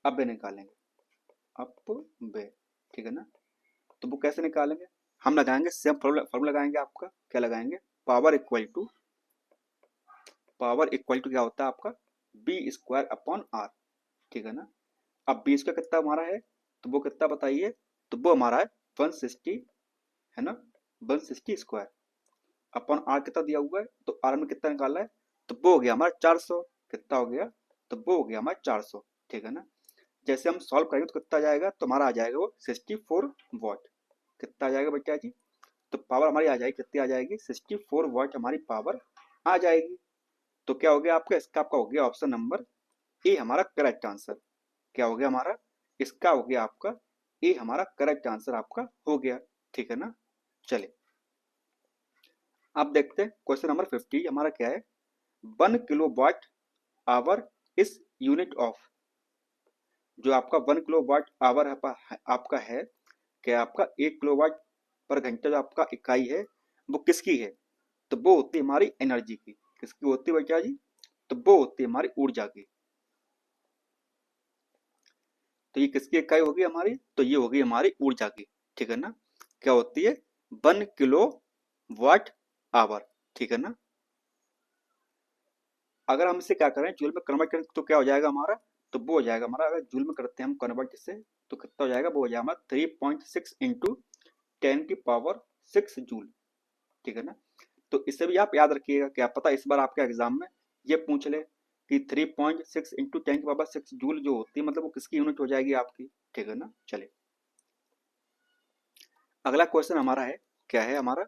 अपव्यय निकालेंगे, अपव्यय, ठीक है ना। तो वो कैसे निकालेंगे, हम लगाएंगे सेम फॉर्मूला लगाएंगे, आपका क्या लगाएंगे, पावर इक्वल टू क्या होता है आपका बी स्क्वायर अपॉन आर, ठीक है ना। अब बी स्क्वायर कितना हमारा है, तो वो कितना बताइए, तो वो हमारा है 160, है ना, 160 स्क्वायर अपॉन आर कितना दिया हुआ है, तो आर में कितना निकाला है, तो वो हो गया हमारा 400, कितना हो गया, तो वो हो गया हमारा 400, ठीक है ना। जैसे हम सॉल्व करेंगे तो कितना आ जाएगा, तो हमारा आ जाएगा वो 64 वॉट, कितना आ जाएगा बच्चा जी, तो पावर हमारी आ जाएगी, कितनी आ जाएगी, 64 वॉट हमारी पावर आ जाएगी। तो क्या हो गया आपका, इसका आपका हो गया ऑप्शन नंबर ए हमारा करेक्ट आंसर, क्या हो गया हमारा, इसका हो गया आपका ए हमारा करेक्ट आंसर आपका हो गया, ठीक है ना। चलिए अब देखते हैं क्वेश्चन नंबर 50 हमारा क्या है, 1 किलोवाट आवर इस यूनिट ऑफ, जो आपका 1 किलोवाट आवर आपका है, क्या आपका 1 किलोवाट पर घंटा जो आपका इकाई है वो किसकी है, तो वो होती है हमारी एनर्जी की, किसकी होती है बच्चा जी, तो वो होती है हमारी ऊर्जा की। तो ये किसकी इकाई होगी हमारी, तो ये होगी हमारी ऊर्जा की, ठीक है ना। क्या होती है, 1 किलोवाट आवर, ठीक है ना। अगर हम इसे क्या करें जूल में कन्वर्ट करें तो क्या हो जाएगा हमारा, तो वो हो जाएगा हमारा, अगर जूल में करते हैं हम कन्वर्ट इसे, तो कितना हो जाएगा, वो हो जाएगा हमारा 3.6 इंटू 10 की पावर 6 जूल, ठीक है ना। तो इसे भी आप याद रखिएगा, क्या पता इस बार आपके एग्जाम में ये पूछ ले कि 3.6 इंटू 10 की पावर 6 जूल जो होती है, मतलब वो किसकी यूनिट हो जाएगी आपकी, ठीक है ना। चलिए अगला क्वेश्चन हमारा है, क्या है हमारा,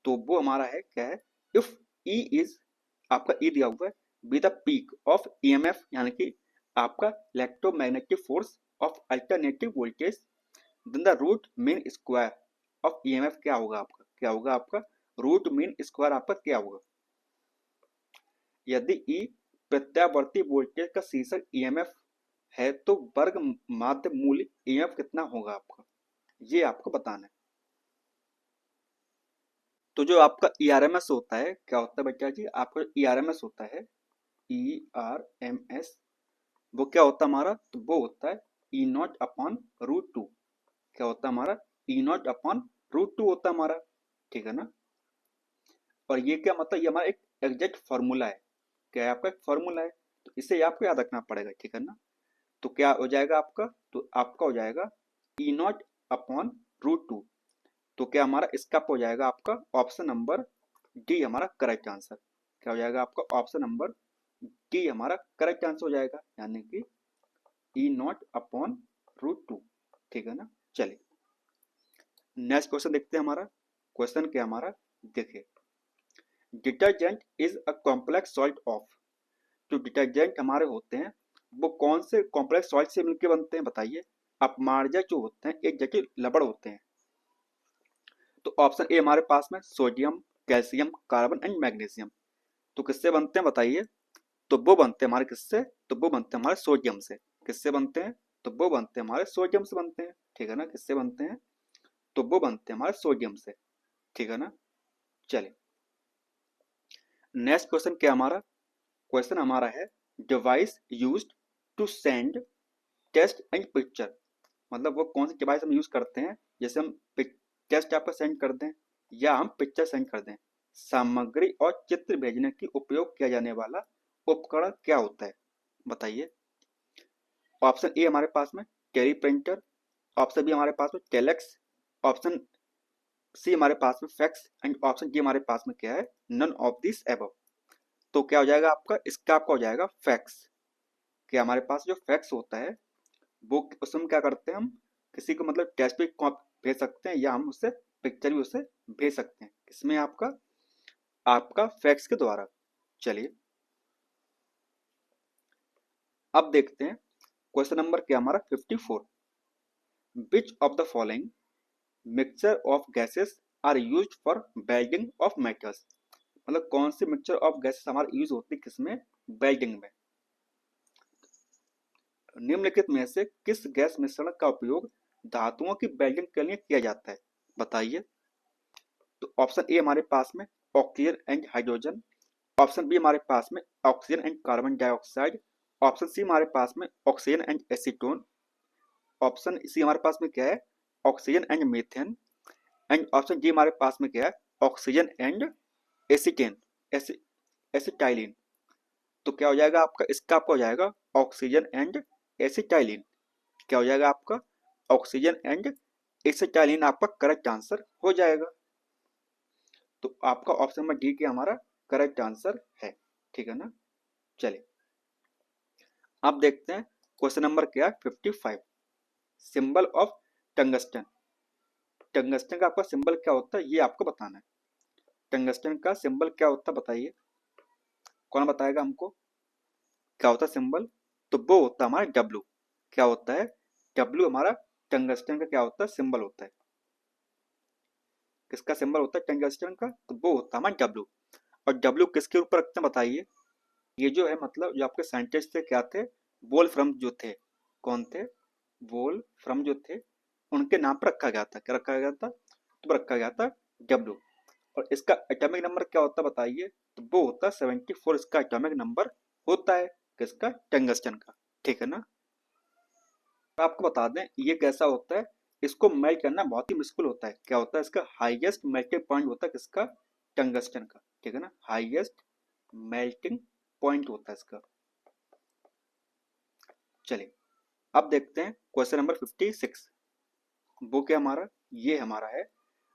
तो वो हमारा है क्या है, इफ ई इज, आपका ई दिया हुआ है, be the peak of EMF, यानी कि आपका electromagnetic force of alternative voltage, then the root mean square of EMF क्या होगा आपका, क्या होगा आपका, रूट मीन स्क्वायर आपका क्या होगा। यदि ई प्रत्यावर्ती वोल्टेज का शीर्षक ईएमएफ है तो वर्ग माध्य मूल्य ईएमएफ कितना होगा आपका, ये आपको बताना है। तो जो आपका ईआरएमएस होता है, क्या होता है बच्चा जी, आपका ईआरएमएस होता है, ईआरएमएस, वो क्या होता है हमारा, तो वो होता है ई नॉट अपॉन रूट टू, क्या होता है हमारा, ई नॉट अपॉन रूट टू होता है हमारा, ठीक है ना। और ये क्या मतलब, ये हमारा एक एग्जैक्ट फॉर्मूला है, क्या है आपका एक फॉर्मूला है, तो इसे आपको याद रखना पड़ेगा, ठीक है ना। तो क्या हो जाएगा आपका, तो आपका हो जाएगा ई नॉट अपॉन रूट टू, तो क्या हमारा इसका हो जाएगा आपका ऑप्शन नंबर डी हमारा करेक्ट आंसर, क्या हो जाएगा आपका ऑप्शन नंबर डी हमारा करेक्ट आंसर हो जाएगा, यानी कि ई नॉट अपॉन रूट टू, ठीक है ना। चलिए नेक्स्ट क्वेश्चन देखते हैं हमारा, क्वेश्चन क्या हमारा, देखिए detergent is a complex salt of, जो डिटर्जेंट हमारे होते हैं वो कौन से कॉम्प्लेक्स सॉल्ट से मिलकर बनते हैं बताइए। अपमार्जक जो होते हैं एक जटिल लवण होते हैं, तो ऑप्शन ए हमारे पास में sodium, calcium, carbon and magnesium, तो किससे बनते हैं बताइए, तो वो बनते हैं हमारे किससे, तो वो बनते हैं हमारे सोडियम से, किससे बनते हैं, तो वो बनते हैं हमारे सोडियम से बनते हैं, ठीक है ना, किससे बनते हैं, तो वो बनते हैं हमारे सोडियम से, ठीक है ना। चलिए नेक्स्ट क्वेश्चन क्या हमारा, क्वेश्चन हमारा है device used to send test and picture, मतलब वो कौन सी डिवाइस हम यूज करते हैं, जैसे हम टेस्ट आपका सेंड कर दें या हम पिक्चर सेंड कर दें, सामग्री और चित्र भेजने की उपयोग किया जाने वाला उपकरण क्या होता है बताइए। ऑप्शन ए हमारे पास में टेली प्रिंटर, ऑप्शन बी हमारे पास में टेलेक्स, ऑप्शन सी हमारे पास में फैक्स एंड ऑप्शन डी हमारे पास में क्या है, नन ऑफ दिस एबव। तो क्या हो जाएगा आपका, इसका आपका हो जाएगा फैक्स, कि हमारे पास जो फैक्स होता है वो उसमें क्या करते हैं हम, किसी को मतलब टेस्ट भी भेज सकते हैं या हम उससे पिक्चर भी उससे भेज सकते हैं, इसमें आपका आपका फैक्स के द्वारा। चलिए अब देखते हैं क्वेश्चन नंबर क्या हमारा 54, which of the following mixture of gases are used for welding of metals, मतलब कौन सी मिक्सचर ऑफ गैसेस हमारे यूज होती है किसमें, वेल्डिंग में। निम्नलिखित में से किस गैस मिश्रण का उपयोग धातुओं की वेल्डिंग के लिए किया जाता है बताइए। तो ऑप्शन ए हमारे पास में oxygen and hydrogen. Option B हमारे पास में oxygen and carbon dioxide. Option C हमारे पास में oxygen and acetone. Option C हमारे पास में क्या है, oxygen and methane. And option D हमारे पास में क्या है, ऑक्सीजन एंड एसीटेन, एसिटाइलिन। तो क्या हो जाएगा आपका, इसका आपका हो जाएगा ऑक्सीजन एंड एसिटाइलिन। क्या हो जाएगा आपका, ऑक्सीजन एंड एसिटाइलिन आपका करेक्ट आंसर हो जाएगा। तो आपका ऑप्शन नंबर डी क्या हमारा करेक्ट आंसर है, ठीक है ना। चलिए अब देखते हैं क्वेश्चन नंबर क्या है 55, सिंबल ऑफ टंगस्टन। टंगस्टन का आपका सिंबल क्या होता है ये आपको बताना है। टंगस्टन का सिंबल क्या होता है बताइए, कौन बताएगा हमको क्या होता है सिंबल। तो वो होता है हमारा डब्लू। क्या होता है, डब्लू हमारा टंगस्टन का क्या होता है सिंबल होता है। किसका सिंबल होता है टंगस्टन का, तो वो होता है हमारा डब्लू। और डब्लू किसके ऊपर रखते हैं बताइए। ये जो है मतलब जो आपके साइंटिस्ट थे क्या थे, वोल फ्रम जो थे, कौन थे, वोल फ्रम जो थे, उनके नाम पर रखा गया था। क्या रखा गया था, तो रखा गया था डब्लू। और इसका एटॉमिक नंबर क्या होता है बताइए, तो वो होता है 74 इसका एटॉमिक नंबर होता है किसका, टंगस्टन का, ठीक है ना। तो आपको बता दें ये कैसा होता है, इसको मेल्ट करना बहुत ही मुश्किल होता है। क्या होता है, इसका हाईएस्ट मेल्टिंग पॉइंट होता है किसका, टंगस्टन का, ठीक है ना। हाईएस्ट मेल्टिंग पॉइंट होता है इसका। चलिए अब देखते हैं क्वेश्चन नंबर 56। वो क्या हमारा, ये हमारा है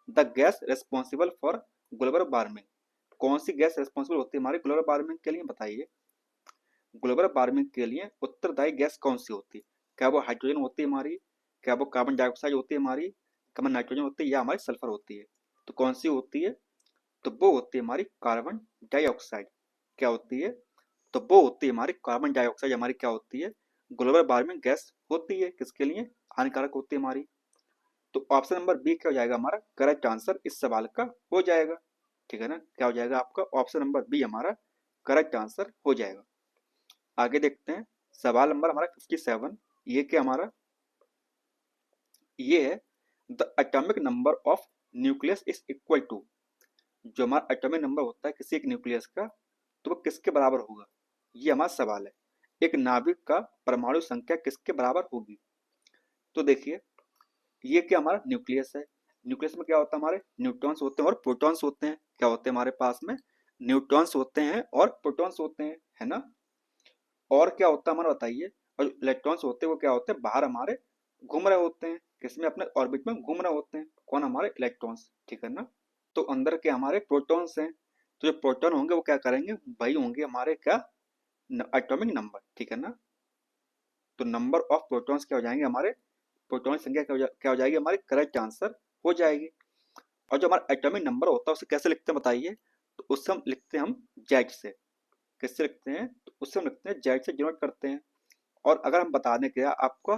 the gas responsible for global warming. कौन सी गैस रेस्पॉन्सिबल होती है हमारी ग्लोबल वार्मिंग के लिए बताइए। ग्लोबल वार्मिंग के लिए उत्तरदायी गैस कौन सी होती है। क्या वो हाइड्रोजन होती है हमारी, क्या वो कार्बन डाइऑक्साइड होती है हमारी, क्या नाइट्रोजन होती है, या हमारी सल्फर होती है। तो कौन सी होती है, तो वो होती है हमारी कार्बन डाइऑक्साइड। क्या होती है, तो वो होती है हमारी कार्बन डाइऑक्साइड, हमारी क्या होती है ग्लोबल वार्मिंग गैस होती है, किसके लिए हानिकारक होती है हमारी। तो ऑप्शन नंबर बी क्या हो जाएगा हमारा करेक्ट आंसर इस सवाल का हो जाएगा, ठीक है ना। क्या हो जाएगा आपका ऑप्शन नंबर बी हमारा करेक्ट आंसर हो जाएगा। आगे देखते हैं सवाल नंबर हमारा 57। ये क्या हमारा, ये है the atomic number of nucleus is equal to. जो हमारा एटॉमिक नंबर होता है किसी एक न्यूक्लियस का, तो वो किसके बराबर होगा, ये हमारा सवाल है। एक नाभिक का परमाणु संख्या किसके बराबर होगी। तो देखिए ये क्या हमारा न्यूक्लियस है। न्यूक्लियस में क्या होता है, हमारे न्यूट्रॉन्स होते हैं और प्रोटॉन्स होते हैं। क्या होते हैं हमारे पास में, न्यूट्रॉन्स होते हैं और प्रोटॉन्स होते हैं, है ना। और क्या होता है हमारा बताइए, और इलेक्ट्रॉन्स होते हैं वो क्या होते हैं बाहर हमारे घूम रहे होते हैं, किसमें अपने ऑर्बिट में घूम रहे होते हैं, कौन हमारे इलेक्ट्रॉन्स, ठीक है ना। तो अंदर के हमारे प्रोटॉन्स हैं, तो जो प्रोटॉन होंगे वो क्या करेंगे, वही होंगे हमारे क्या एटॉमिक नंबर, ठीक है ना। तो नंबर ऑफ प्रोटॉन्स क्या हो जाएंगे हमारे, प्रोटॉन की संख्या क्या हो जाएगी हमारी करेक्ट आंसर हो जाएगी। और जो हमारा एटॉमिक नंबर होता है उसे कैसे लिखते हैं बताइए, तो उससे हम लिखते हैं हम जेड से। किससे लिखते हैं, तो उससे हम लिखते हैं जेड से डिनोट करते हैं। और अगर हम बता दें क्या आपका,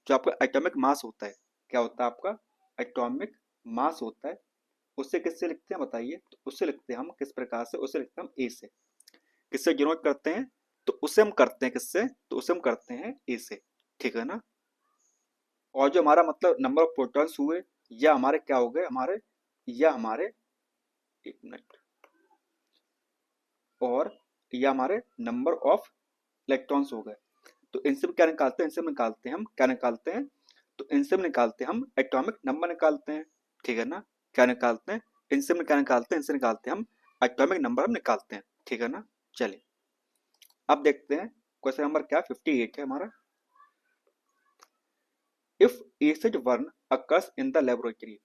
जो आपका एटॉमिक मास होता है, क्या होता है आपका एटॉमिक मास होता है, उससे किससे लिखते हैं बताइए, तो उससे लिखते हैं हम किस प्रकार से, उससे लिखते हैं हम ए से। किससे डिनोट करते हैं, तो उसे हम करते हैं किससे, तो उसे हम करते हैं ए से, ठीक है ना। और जो हमारा मतलब नंबर ऑफ प्रोटॉन्स हुए, या हमारे क्या हो गए हमारे, या हमारे एक मिनट, और या हमारे नंबर ऑफ इलेक्ट्रॉन्स हो गए। तो इनसे क्या निकालते हैं, इनसे निकालते हैं हम क्या निकालते हैं, तो इनसे निकालते हैं हम एटॉमिक नंबर निकालते हैं, ठीक है ना। क्या निकालते हैं, इनसे क्या निकालते हैं, इनसे निकालते हैं हम एटॉमिक नंबर हम निकालते हैं, ठीक है ना। चलिए अब देखते हैं क्वेश्चन नंबर क्या 58 है हमारा। If acid burn occurs in the laboratory.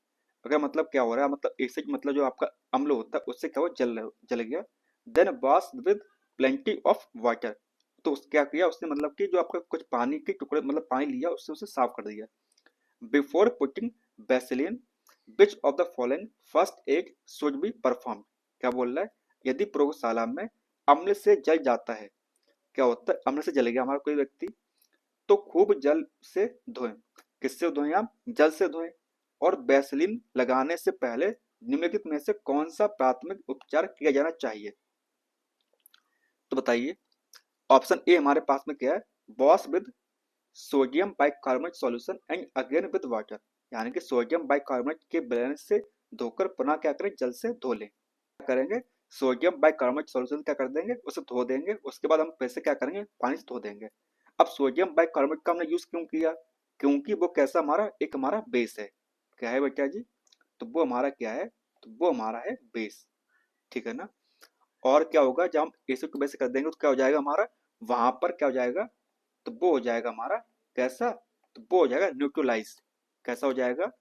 अगर मतलब क्या हो रहा है, मतलब एसिड मतलब जो आपका अम्ल होता है उससे क्या हो जल गया, then wash with plenty of water. तो क्या किया उसने, मतलब कि जो आपका कुछ पानी के टुकड़े मतलब पानी लिया उससे उसे साफ कर दिया। Before putting vaseline which of the following first aid should be perform. क्या बोल रहा है, यदि प्रयोगशाला में अम्ल से जल जाता है, क्या होता है अम्ल से जल गया हमारा कोई व्यक्ति, तो खूब जल से धोएं। किससे धोएं आप, जल से धोएं। और बेसलिन लगाने से पहले निम्नलिखित में से कौन सा प्राथमिक उपचार किया जाना चाहिए। तो बताइए ऑप्शन ए हमारे पास में क्या है, wash with sodium bicarbonate solution and again with water. यानी कि सोडियम बाइकार्बोनेट के बैलेंस से धोकर पुनः क्या करें, जल से धो लें। क्या करेंगे, सोडियम बाइकार्बोनेट सॉल्यूशन क्या कर देंगे, उसे धो देंगे, उसके बाद हम फिर से क्या करेंगे, पानी से धो देंगे। अब सोडियम बाइकार्बोनेट का हमने यूज क्यों किया, क्योंकि वो कैसा हमारा एक हमारा बेस है। क्या है बेटा जी, तो वो हमारा क्या है, तो वो हमारा है बेस, ठीक है ना। और क्या होगा, जब हम एसिड को बेस कर देंगे तो क्या हो जाएगा हमारा, वहां पर क्या हो जाएगा, तो वो हो जाएगा हमारा कैसा, तो वो हो जाएगा न्यूट्रलाइज। कैसा हो जाएगा,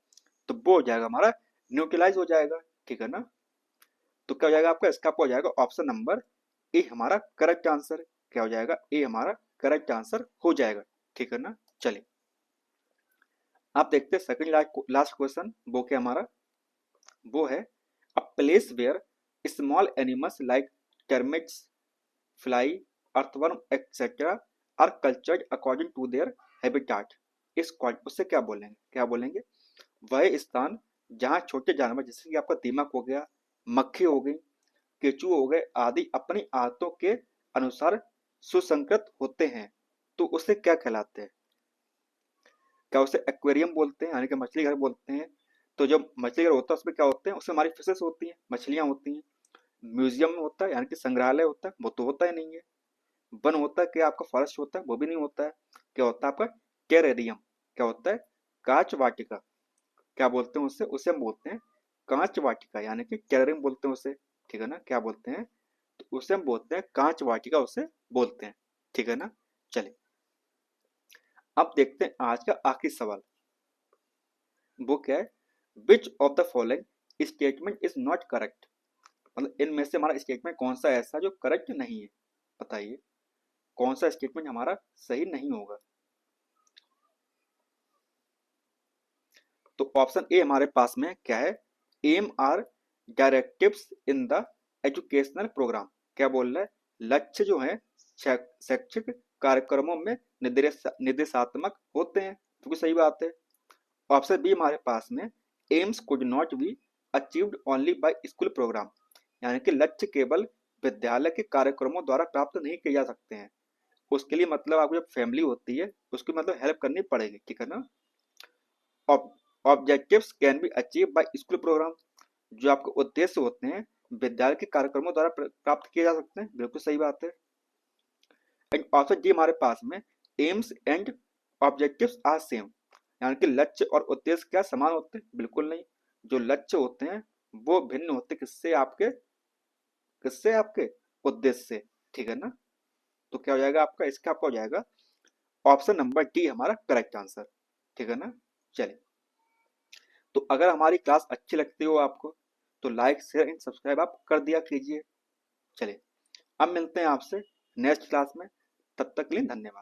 तो वो हो जाएगा हमारा न्यूट्रलाइज हो जाएगा, ठीक है ना। तो क्या हो जाएगा आपका, इसका आपका हो जाएगा ऑप्शन नंबर ए हमारा करेक्ट आंसर। क्या हो जाएगा, ए हमारा करेक्ट आंसर हो जाएगा, ठीक है ना। चलिए आप देखते हैं सेकंड लास्ट क्वेश्चन, वो क्या हमारा, वो है a place where small animals like termites, fly, earthworm etcetera are cultured according to their habitat. इस उससे क्या बोलेंगे, क्या बोलेंगे, वह स्थान जहाँ छोटे जानवर जैसे कि आपका दीमक हो गया, मक्खी हो गई, केचू हो गए आदि अपनी आदतों के अनुसार सुसंकृत होते हैं, तो उसे क्या कहलाते हैं। क्या उसे एक्वेरियम बोलते हैं, यानी कि मछली घर बोलते हैं। तो जब मछली घर होता है उसमें क्या होते हैं, उसमें हमारी फिशेस होती हैं, मछलियां होती हैं। म्यूजियम में होता है यानी कि संग्रहालय होता है, वो तो होता ही नहीं है। वन होता है क्या आपका, फॉरेस्ट होता है, वो भी नहीं होता है। क्या होता है आपका टेरेरियम। क्या होता है, कांच वाटिका। क्या बोलते हैं उससे, उसे हम बोलते हैं कांच वाटिका, यानी कि टेरेरियम बोलते हैं उसे, ठीक है ना। क्या बोलते हैं, तो उसे हम बोलते हैं कांच वाटिका, उसे बोलते हैं, ठीक है ना। चलिए अब देखते हैं आज का आखिरी सवाल, वो क्या है, which of the following statement is not correct. मतलब इनमें से हमारा स्टेटमेंट कौन सा ऐसा जो करेक्ट नहीं है, बताइए कौन सा स्टेटमेंट हमारा सही नहीं होगा। तो ऑप्शन ए हमारे पास में क्या है, aims are directives in the educational program. क्या बोल रहा है, लक्ष्य जो है शैक्षिक कार्यक्रमों में निर्देशात्मक होते हैं, तो सही बात है। ऑप्शन बी हमारे पास में aims could not be achieved only by school program, यानी कि लक्ष्य केवल विद्यालय के कार्यक्रमों द्वारा प्राप्त नहीं किए जा सकते हैं, उसके लिए मतलब आपको जब फैमिली होती है उसकी मतलब हेल्प करनी पड़ेगी, ठीक है ना। Objectives can be achieve by school program, जो आपके उद्देश्य होते हैं विद्यालय के कार्यक्रमों द्वारा प्राप्त किए जा सकते हैं, बिल्कुल सही बात है। एंड ऑप्शन डी हमारे पास में aims and objectives are same, यानी कि लक्ष्य और उद्देश्य क्या समान होते हैं, बिल्कुल नहीं। जो लक्ष्य होते हैं वो भिन्न होते हैं, किससे आपके उद्देश्य से, ठीक है ना। तो क्या हो जाएगा आपका, इसका आपका हो जाएगा ऑप्शन नंबर डी हमारा करेक्ट आंसर, ठीक है ना। चलिए तो अगर हमारी क्लास अच्छी लगती हो आपको, तो लाइक शेयर एंड सब्सक्राइब आप कर दिया कीजिए। चलिए अब मिलते हैं आपसे नेक्स्ट क्लास में, तब तक के लिए धन्यवाद।